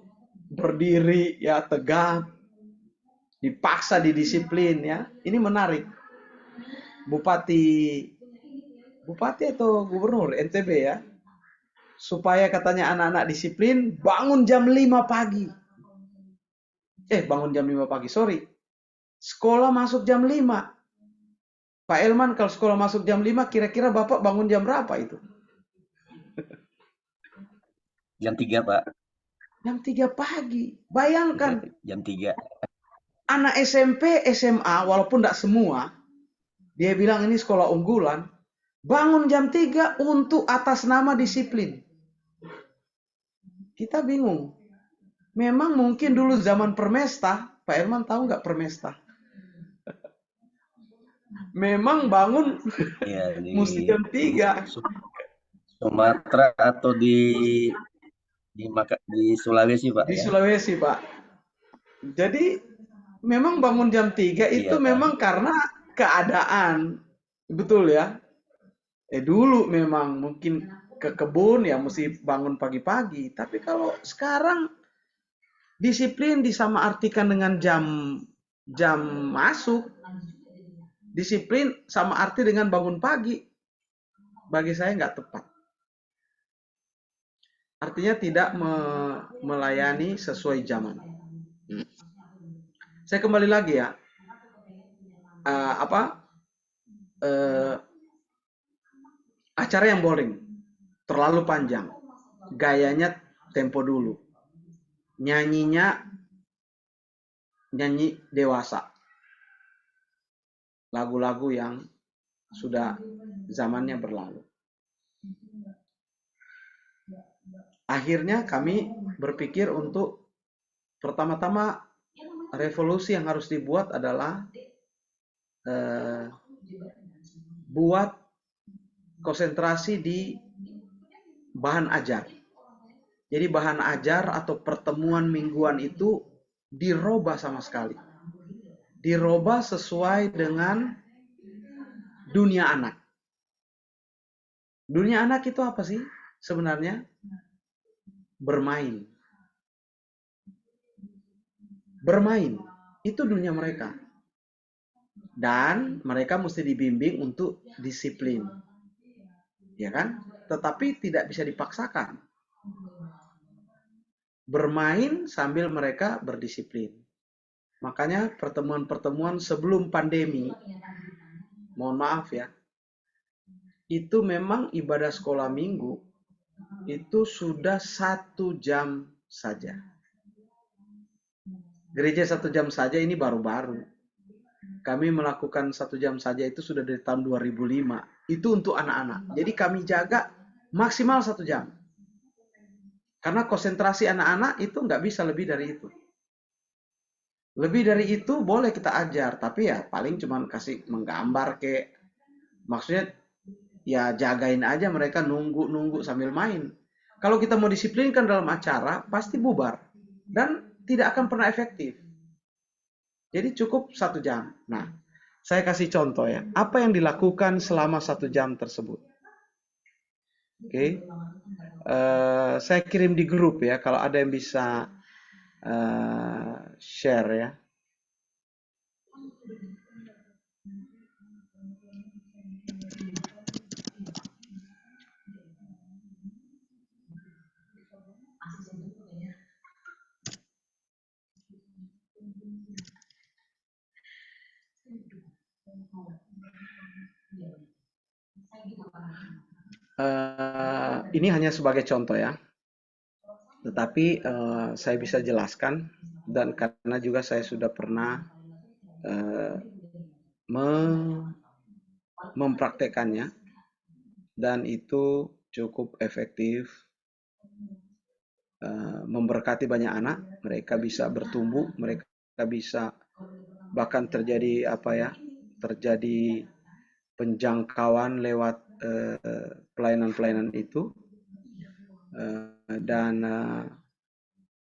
Speaker 2: berdiri ya tegap, dipaksa didisiplin ya. Ini menarik. Bupati atau gubernur NTB ya. Supaya katanya anak-anak disiplin, bangun jam 5 pagi. Bangun jam 5 pagi, sorry. Sekolah masuk jam 5. Pak Elman, kalau sekolah masuk jam 5, kira-kira Bapak bangun jam berapa itu?
Speaker 9: Jam 3, Pak.
Speaker 2: Jam 3 pagi. Bayangkan.
Speaker 9: Jam 3.
Speaker 2: Anak SMP, SMA, walaupun tidak semua, dia bilang ini sekolah unggulan, bangun jam 3 untuk atas nama disiplin. Kita bingung. Memang mungkin dulu zaman Permesta, Pak Herman tahu nggak Permesta? Memang bangun
Speaker 9: Ya,
Speaker 2: mesti jam 3.
Speaker 9: Sumatera atau di Sulawesi, Pak.
Speaker 2: Di
Speaker 9: ya?
Speaker 2: Sulawesi, Pak. Jadi memang bangun jam 3 itu
Speaker 9: Iya,
Speaker 2: memang karena keadaan. Betul ya? Dulu memang mungkin ke kebun ya mesti bangun pagi-pagi. Tapi kalau sekarang disiplin disamaartikan dengan jam masuk. Disiplin sama arti dengan bangun pagi. Bagi saya nggak tepat. Artinya tidak melayani sesuai zaman. Saya kembali lagi ya. Acara yang boring, terlalu panjang, gayanya tempo dulu, nyanyinya nyanyi dewasa, lagu-lagu yang sudah zamannya berlalu. Akhirnya kami berpikir untuk pertama-tama revolusi yang harus dibuat adalah buat konsentrasi di bahan ajar. Jadi bahan ajar atau pertemuan mingguan itu dirubah sama sekali. Dirubah sesuai dengan dunia anak. Dunia anak itu apa sih sebenarnya? Bermain. Bermain. Itu dunia mereka. Dan mereka mesti dibimbing untuk disiplin. Ya kan? Tetapi tidak bisa dipaksakan. Bermain sambil mereka berdisiplin. Makanya pertemuan-pertemuan sebelum pandemi, mohon maaf ya, itu memang ibadah sekolah minggu itu sudah 1 jam saja. Gereja 1 jam saja ini baru-baru. Kami melakukan 1 jam saja itu sudah dari tahun 2005. Itu untuk anak-anak. Jadi kami jaga maksimal 1 jam. Karena konsentrasi anak-anak itu nggak bisa lebih dari itu. Lebih dari itu boleh kita ajar, tapi ya paling cuma kasih menggambar maksudnya ya jagain aja mereka nunggu sambil main. Kalau kita mau disiplinkan dalam acara, pasti bubar. Dan tidak akan pernah efektif. Jadi cukup 1 jam. Nah, saya kasih contoh ya. Apa yang dilakukan selama 1 jam tersebut? Oke. Saya kirim di grup ya, kalau ada yang bisa share ya. Ini hanya sebagai contoh ya, tetapi saya bisa jelaskan, dan karena juga saya sudah pernah mempraktekannya, dan itu cukup efektif, memberkati banyak anak. Mereka bisa bertumbuh, mereka bisa bahkan terjadi terjadi penjangkauan lewat pelayanan-pelayanan itu, dan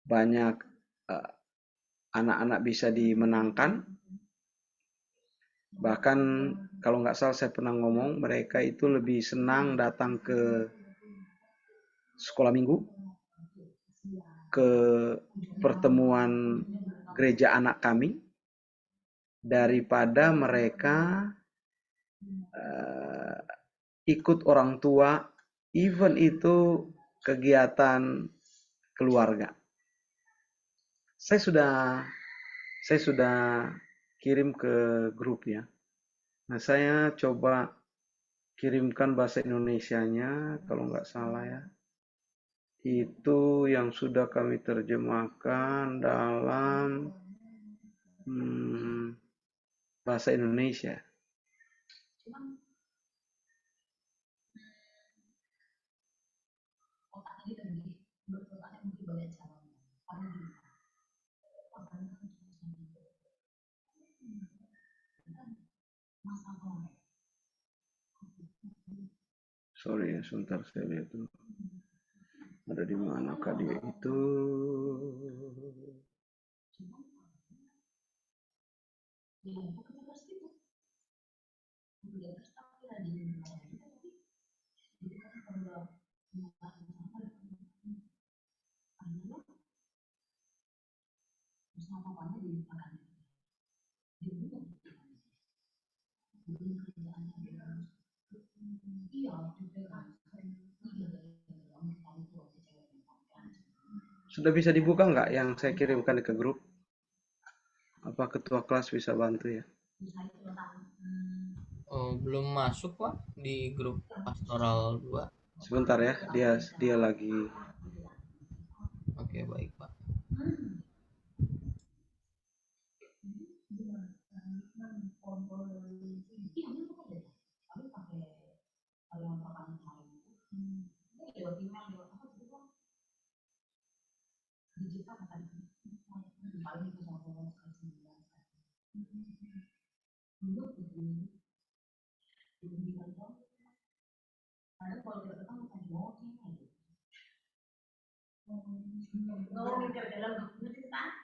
Speaker 2: banyak anak-anak bisa dimenangkan. Bahkan kalau nggak salah saya pernah ngomong, mereka itu lebih senang datang ke sekolah minggu, ke pertemuan gereja anak kami, daripada mereka ikut orang tua, even itu kegiatan keluarga. Saya sudah kirim ke grup ya. Nah, saya coba kirimkan bahasa Indonesianya kalau nggak salah ya. Itu yang sudah kami terjemahkan dalam bahasa Indonesia. Sorry ya, sebentar saya lihat dulu. Ada di manakah dia itu? Sudah bisa dibuka nggak yang saya kirimkan ke grup? Apa ketua kelas bisa bantu ya?
Speaker 3: Oh, belum masuk Pak di grup pastoral 2.
Speaker 2: Sebentar ya, dia lagi.
Speaker 3: Oke, baik Pak.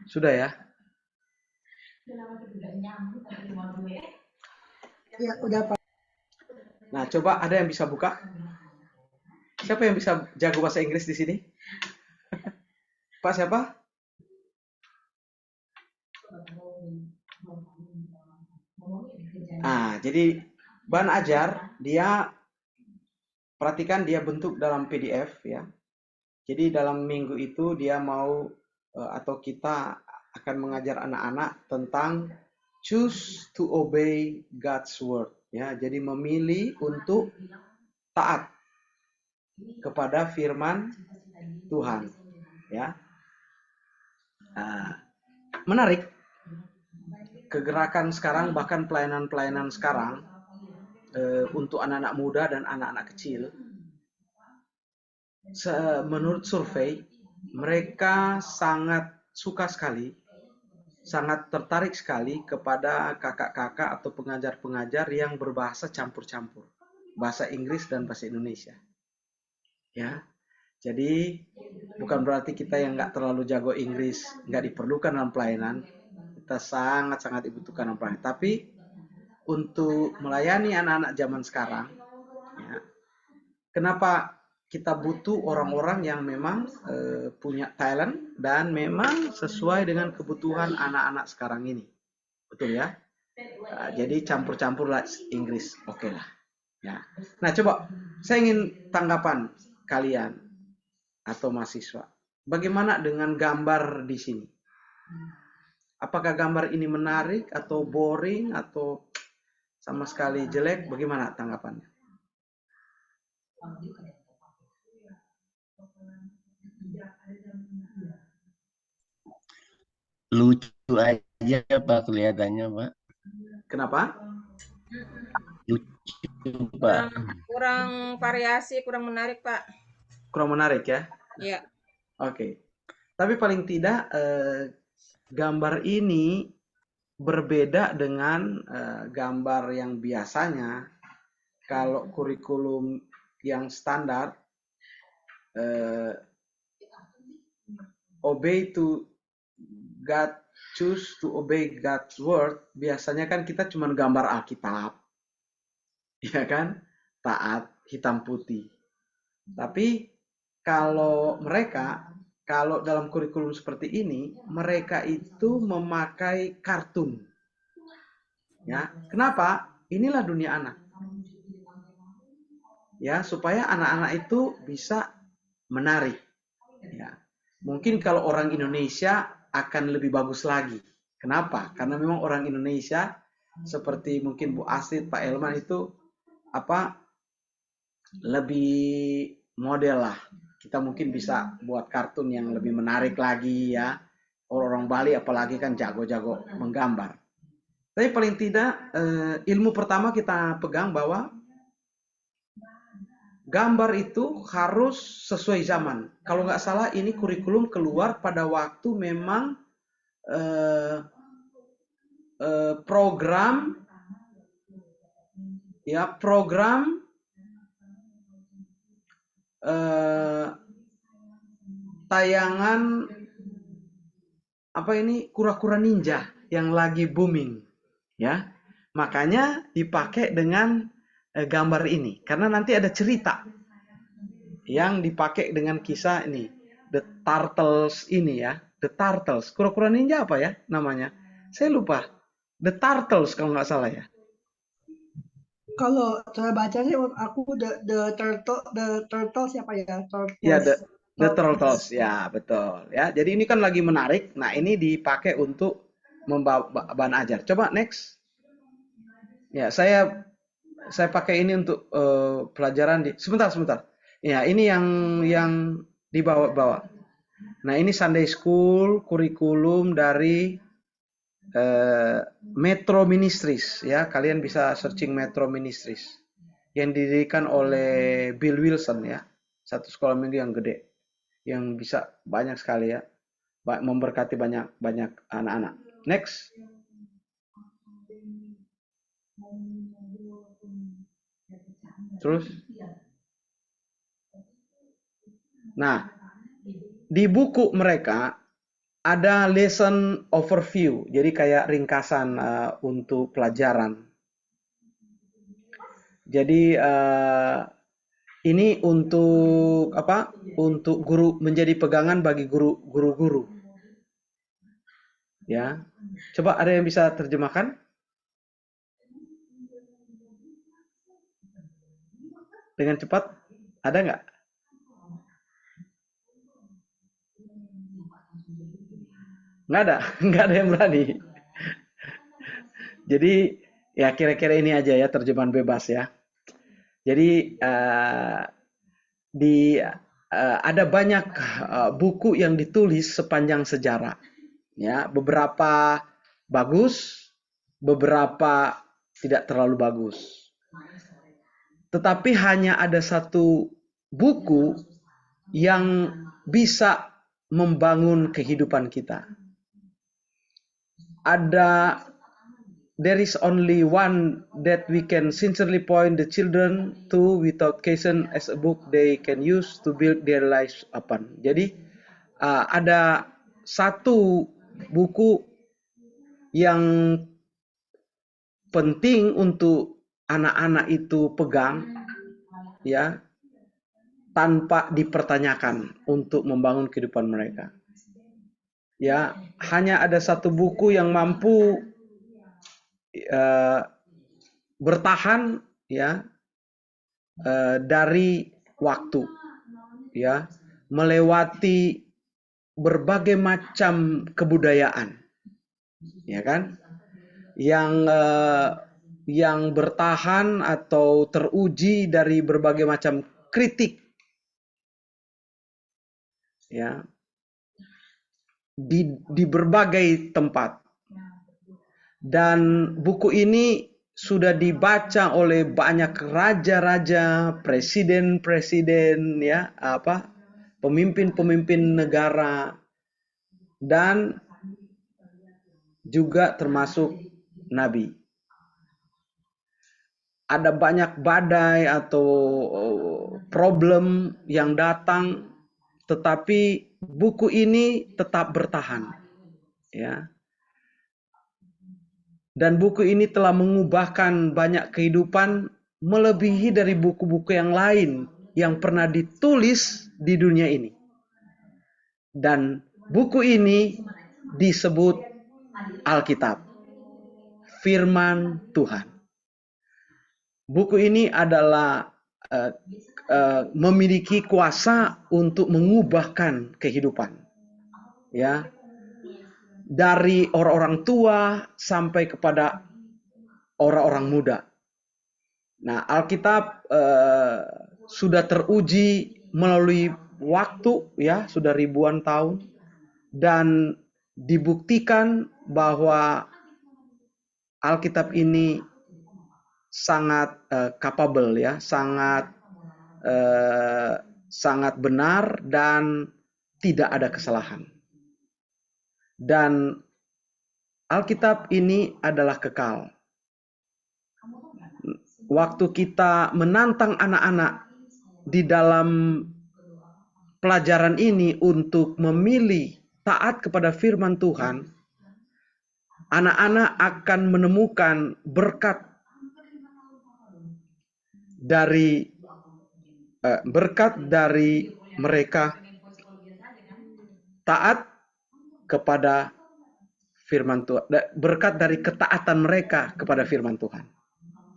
Speaker 2: Sudah ya?
Speaker 4: Ya, udah Pak.
Speaker 2: Nah, coba ada yang bisa buka? Siapa yang bisa jago bahasa Inggris di sini? Pak siapa? Jadi bahan ajar dia perhatikan, dia bentuk dalam PDF ya. Jadi dalam minggu itu dia mau atau kita akan mengajar anak-anak tentang choose to obey God's word ya. Jadi memilih untuk taat kepada firman Tuhan ya. Menarik, kegerakan sekarang, bahkan pelayanan-pelayanan sekarang untuk anak-anak muda dan anak-anak kecil, menurut survei mereka sangat suka sekali, sangat tertarik sekali kepada kakak-kakak atau pengajar-pengajar yang berbahasa campur-campur, bahasa Inggris dan bahasa Indonesia ya. Jadi bukan berarti kita yang nggak terlalu jago Inggris nggak diperlukan dalam pelayanan. Kita sangat-sangat dibutuhkan dalam pelayanan. Tapi untuk melayani anak-anak zaman sekarang, ya, kenapa kita butuh orang-orang yang memang punya talent dan memang sesuai dengan kebutuhan anak-anak sekarang ini, betul ya? Jadi campur-campur lah Inggris, oke lah. Ya. Nah, coba saya ingin tanggapan kalian atau mahasiswa. Bagaimana dengan gambar di sini? Apakah gambar ini menarik atau boring atau sama sekali jelek, bagaimana tanggapannya?
Speaker 9: Lucu aja Pak kelihatannya Pak.
Speaker 2: Kenapa?
Speaker 9: Lucu Pak.
Speaker 1: Kurang variasi, kurang menarik, Pak.
Speaker 2: Kurang menarik ya?
Speaker 1: Iya.
Speaker 2: Oke. Tapi paling tidak gambar ini berbeda dengan gambar yang biasanya. Kalau kurikulum yang standar obey to God, choose to obey God's word, biasanya kan kita cuma gambar Alkitab, ya kan? Taat, hitam putih. Tapi kalau dalam kurikulum seperti ini, mereka itu memakai kartun. Ya, kenapa? Inilah dunia anak. Ya, supaya anak-anak itu bisa menarik. Ya. Mungkin kalau orang Indonesia akan lebih bagus lagi. Kenapa? Karena memang orang Indonesia seperti mungkin Bu Astrid, Pak Elman itu lebih model lah. Kita mungkin bisa buat kartun yang lebih menarik lagi ya. Orang Bali apalagi kan jago-jago menggambar. Tapi paling tidak ilmu pertama kita pegang bahwa gambar itu harus sesuai zaman. Kalau nggak salah ini kurikulum keluar pada waktu memang program tayangan kura-kura ninja yang lagi booming ya. Makanya dipakai dengan gambar ini karena nanti ada cerita yang dipakai dengan kisah ini, The Turtles ini ya. The Turtles, kura-kura ninja apa ya namanya? Saya lupa. The Turtles kalau nggak salah ya.
Speaker 4: Kalau saya baca sih aku the turtle siapa ya? Turtles.
Speaker 2: Ya, the Turtles ya, betul ya. Jadi ini kan lagi menarik. Nah, ini dipakai untuk membawa bahan ajar. Coba next. Ya, saya pakai ini untuk pelajaran di sebentar. Ya, ini yang dibawa. Nah, ini Sunday School kurikulum dari Metro Ministries ya. Kalian bisa searching Metro Ministries yang didirikan oleh Bill Wilson ya. Satu sekolah minggu yang gede yang bisa banyak sekali ya, memberkati banyak anak-anak. Next. Terus, nah di buku mereka ada lesson overview, jadi kayak ringkasan untuk pelajaran. Jadi ini untuk apa? Untuk guru, menjadi pegangan bagi guru-guru. Ya, coba ada yang bisa terjemahkan? Dengan cepat, ada nggak? Nggak ada yang berani. Jadi ya kira-kira ini aja ya terjemahan bebas ya. Jadi ada banyak buku yang ditulis sepanjang sejarah. Ya, beberapa bagus, beberapa tidak terlalu bagus. Tetapi hanya ada satu buku yang bisa membangun kehidupan kita. There is only one that we can sincerely point the children to without question as a book they can use to build their lives upon. Jadi ada satu buku yang penting untuk anak-anak itu pegang ya, tanpa dipertanyakan untuk membangun kehidupan mereka. Ya, hanya ada satu buku yang mampu bertahan ya dari waktu ya, melewati berbagai macam kebudayaan ya kan, yang yang bertahan atau teruji dari berbagai macam kritik, ya, di berbagai tempat. Dan buku ini sudah dibaca oleh banyak raja-raja, presiden-presiden, ya, pemimpin-pemimpin negara, dan juga termasuk nabi. Ada banyak badai atau problem yang datang, tetapi buku ini tetap bertahan, ya. Dan buku ini telah mengubahkan banyak kehidupan melebihi dari buku-buku yang lain yang pernah ditulis di dunia ini. Dan buku ini disebut Alkitab, Firman Tuhan. Buku ini adalah memiliki kuasa untuk mengubahkan kehidupan, ya, dari orang-orang tua sampai kepada orang-orang muda. Nah, Alkitab sudah teruji melalui waktu, ya, sudah ribuan tahun, dan dibuktikan bahwa Alkitab ini sangat capable, ya, sangat benar dan tidak ada kesalahan. Dan Alkitab ini adalah kekal. Waktu kita menantang anak-anak di dalam pelajaran ini untuk memilih taat kepada firman Tuhan, anak-anak akan menemukan berkat dari mereka taat kepada firman Tuhan, berkat dari ketaatan mereka kepada firman Tuhan.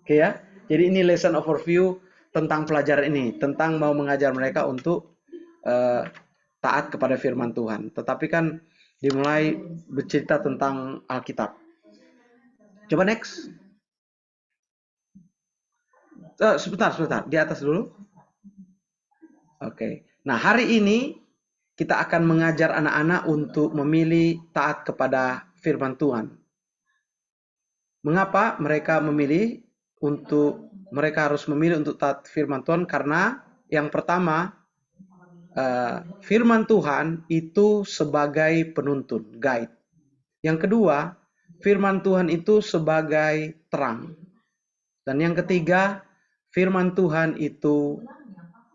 Speaker 2: Oke, ya. Jadi ini lesson overview tentang pelajaran ini, tentang mau mengajar mereka untuk taat kepada firman Tuhan. Tetapi kan dimulai bercerita tentang Alkitab. Coba next. Sebentar, di atas dulu. Oke. Nah, hari ini kita akan mengajar anak-anak untuk memilih taat kepada firman Tuhan. Mengapa mereka harus memilih untuk taat firman Tuhan? Karena yang pertama, firman Tuhan itu sebagai penuntun, guide. Yang kedua, firman Tuhan itu sebagai terang. Dan yang ketiga, firman Tuhan itu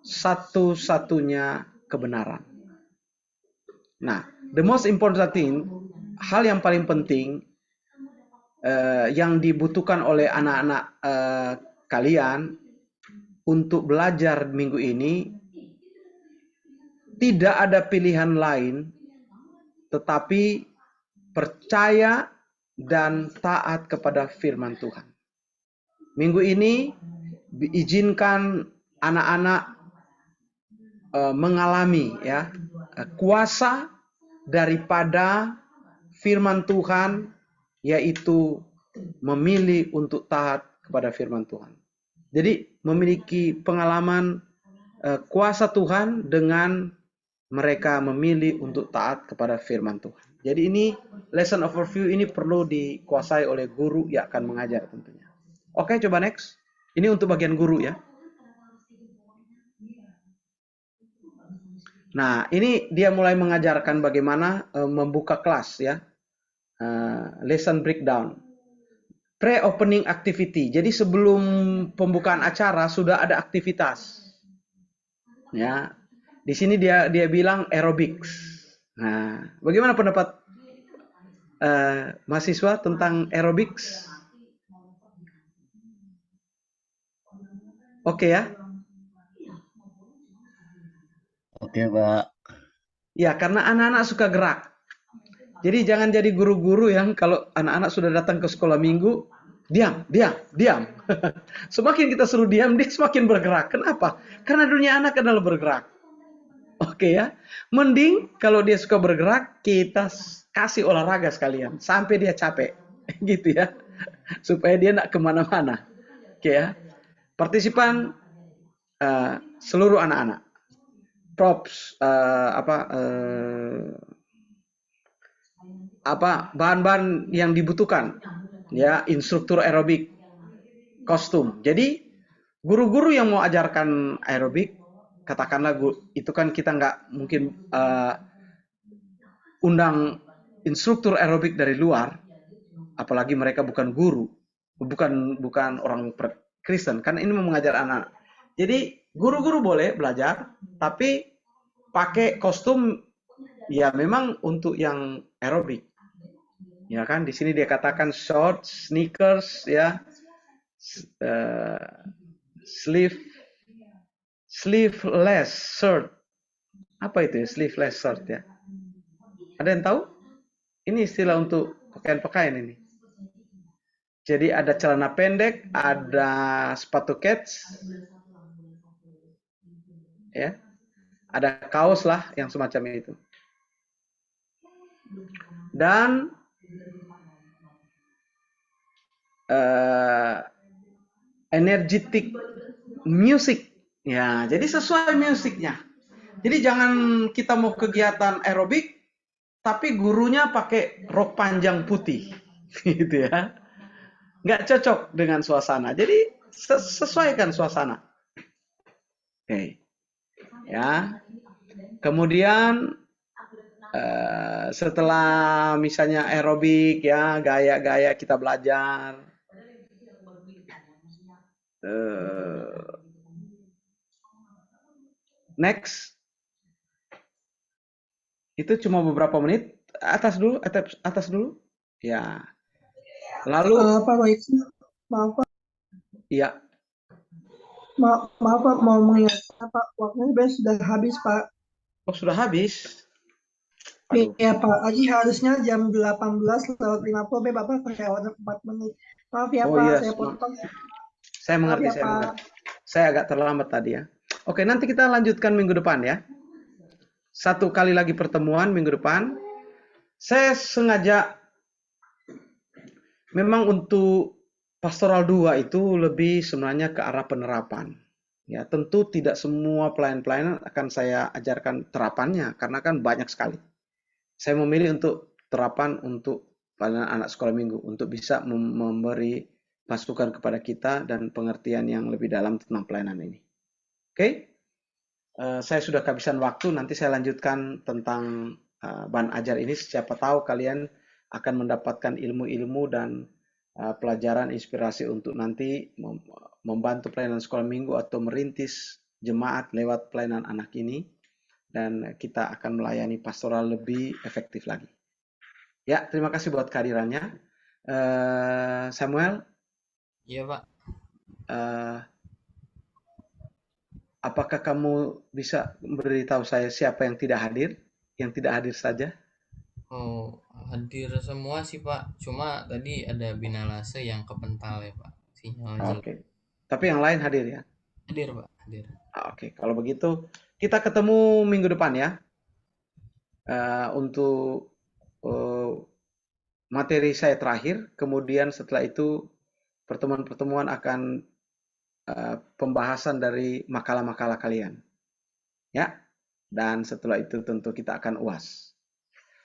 Speaker 2: satu-satunya kebenaran. Nah, the most important thing, hal yang paling penting yang dibutuhkan oleh anak-anak kalian untuk belajar minggu ini, tidak ada pilihan lain tetapi percaya dan taat kepada firman Tuhan. Minggu ini diizinkan anak-anak mengalami, ya, kuasa daripada firman Tuhan, yaitu memilih untuk taat kepada firman Tuhan. Jadi memiliki pengalaman kuasa Tuhan dengan mereka memilih untuk taat kepada firman Tuhan. Jadi ini lesson overview ini perlu dikuasai oleh guru yang akan mengajar tentunya. Oke, coba next. Ini untuk bagian guru, ya. Nah, ini dia mulai mengajarkan bagaimana membuka kelas, ya. Lesson breakdown. Pre-opening activity. Jadi sebelum pembukaan acara sudah ada aktivitas. Ya. Di sini dia bilang aerobics. Nah, bagaimana pendapat mahasiswa tentang aerobics? Oke, ya.
Speaker 9: Oke, Pak.
Speaker 2: Ya, karena anak-anak suka gerak. Jadi jangan jadi guru-guru yang kalau anak-anak sudah datang ke sekolah minggu, diam. Semakin kita suruh diam, dia semakin bergerak. Kenapa? Karena dunia anak adalah bergerak. Oke, ya. Mending kalau dia suka bergerak, kita kasih olahraga sekalian sampai dia capek. Gitu, ya. supaya dia tidak kemana-mana. Oke ya. Partisipan seluruh anak-anak. Props bahan-bahan yang dibutuhkan, ya, instruktur aerobik, kostum. Jadi guru-guru yang mau ajarkan aerobik, katakanlah itu kan kita nggak mungkin undang instruktur aerobik dari luar, apalagi mereka bukan guru, bukan orang Kristen, kan ini mau mengajar anak. Jadi guru-guru boleh belajar, tapi pakai kostum ya memang untuk yang aerobik. Ya kan, di sini dia katakan shorts, sneakers, ya, sleeveless shirt. Apa itu ya, sleeveless shirt ya? Ada yang tahu? Ini istilah untuk pakaian-pakaian ini. Jadi ada celana pendek, ada sepatu kets, ya, ada kaos lah yang semacam itu. Dan energetic music, ya, jadi sesuai musiknya. Jadi jangan kita mau kegiatan aerobik, tapi gurunya pakai rok panjang putih, gitu ya. Nggak cocok dengan suasana. Jadi sesuaikan suasana. Oke, ya. Kemudian setelah misalnya aerobik, ya, gaya-gaya kita belajar. Next. Itu cuma beberapa menit. Atas dulu. Ya. Lalu
Speaker 4: Pak Royce, maaf Pak.
Speaker 2: Iya.
Speaker 4: Maaf Pak, mau mengingatkan Pak, waktunya sudah habis Pak.
Speaker 2: Oh, sudah habis. Aduh.
Speaker 4: Iya Pak, Aji harusnya jam 18:50, Bapak kelewatan 4 menit. Maaf ya Pak,
Speaker 2: Iya,
Speaker 4: saya potong.
Speaker 2: saya mengerti,
Speaker 4: Maaf ya, Pak.
Speaker 2: Saya agak terlambat tadi ya. Oke, nanti kita lanjutkan minggu depan ya. 1 kali lagi pertemuan minggu depan. Saya sengaja memang untuk pastoral 2 itu lebih sebenarnya ke arah penerapan. Ya, tentu tidak semua pelayan-pelayanan akan saya ajarkan terapannya karena kan banyak sekali. Saya memilih untuk terapan untuk pelayanan anak sekolah minggu untuk bisa memberi masukan kepada kita dan pengertian yang lebih dalam tentang pelayanan ini. Oke? Saya sudah kehabisan waktu, nanti saya lanjutkan tentang bahan ajar ini. Siapa tahu kalian akan mendapatkan ilmu-ilmu dan pelajaran inspirasi untuk nanti membantu pelayanan sekolah minggu atau merintis jemaat lewat pelayanan anak ini, dan kita akan melayani pastoral lebih efektif lagi. Ya, terima kasih buat kehadirannya. Samuel?
Speaker 3: Iya, Pak.
Speaker 2: Apakah kamu bisa beritahu saya siapa yang tidak hadir? Yang tidak hadir saja?
Speaker 3: Oh, hadir semua sih Pak. Cuma tadi ada Binalase yang kepental ya Pak. Sinyalnya.
Speaker 2: Oke. Tapi yang lain hadir ya?
Speaker 3: Hadir Pak, hadir.
Speaker 2: Oke, kalau begitu kita ketemu minggu depan ya. Untuk materi saya terakhir. Kemudian setelah itu pertemuan-pertemuan akan pembahasan dari makalah-makalah kalian. Ya. Dan setelah itu tentu kita akan UAS.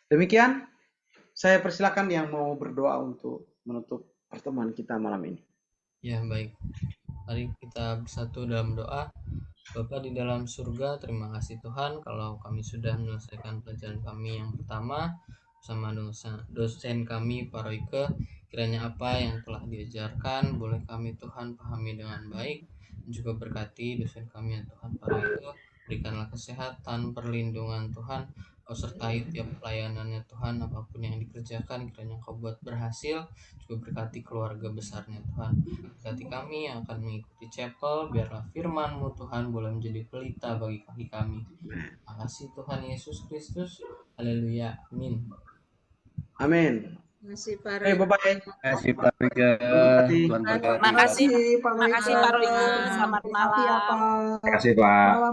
Speaker 2: Demikian, saya persilakan yang mau berdoa untuk menutup pertemuan kita malam ini.
Speaker 3: Ya, baik. Mari kita bersatu dalam doa. Bapa di dalam surga, terima kasih Tuhan kalau kami sudah menyelesaikan pelajaran kami yang pertama bersama dosen kami Pak Royke. Kiranya apa yang telah diajarkan boleh kami Tuhan pahami dengan baik, dan juga berkati dosen kami ya Tuhan Pak Royke. Berikanlah kesehatan, perlindungan Tuhan, Kau sertai tiap pelayanannya Tuhan, apapun yang dikerjakan kiranya Kau buat berhasil. Juga berkati keluarga besarnya Tuhan, berkati kami yang akan mengikuti chapel, biarlah firman-Mu Tuhan boleh menjadi pelita bagi kaki kami. Terima kasih Tuhan Yesus Kristus, haleluya, amin.
Speaker 2: Amin.
Speaker 1: Terima kasih Pak
Speaker 2: Bye bye.
Speaker 9: Terima kasih Pak Royke. Tuhan berkati.
Speaker 5: Makasih
Speaker 4: Pak Royke.
Speaker 5: Pak Royke. Selamat
Speaker 4: Makasih ya
Speaker 5: malam.
Speaker 4: Pak.
Speaker 8: Terima kasih, Pak.
Speaker 4: Malam.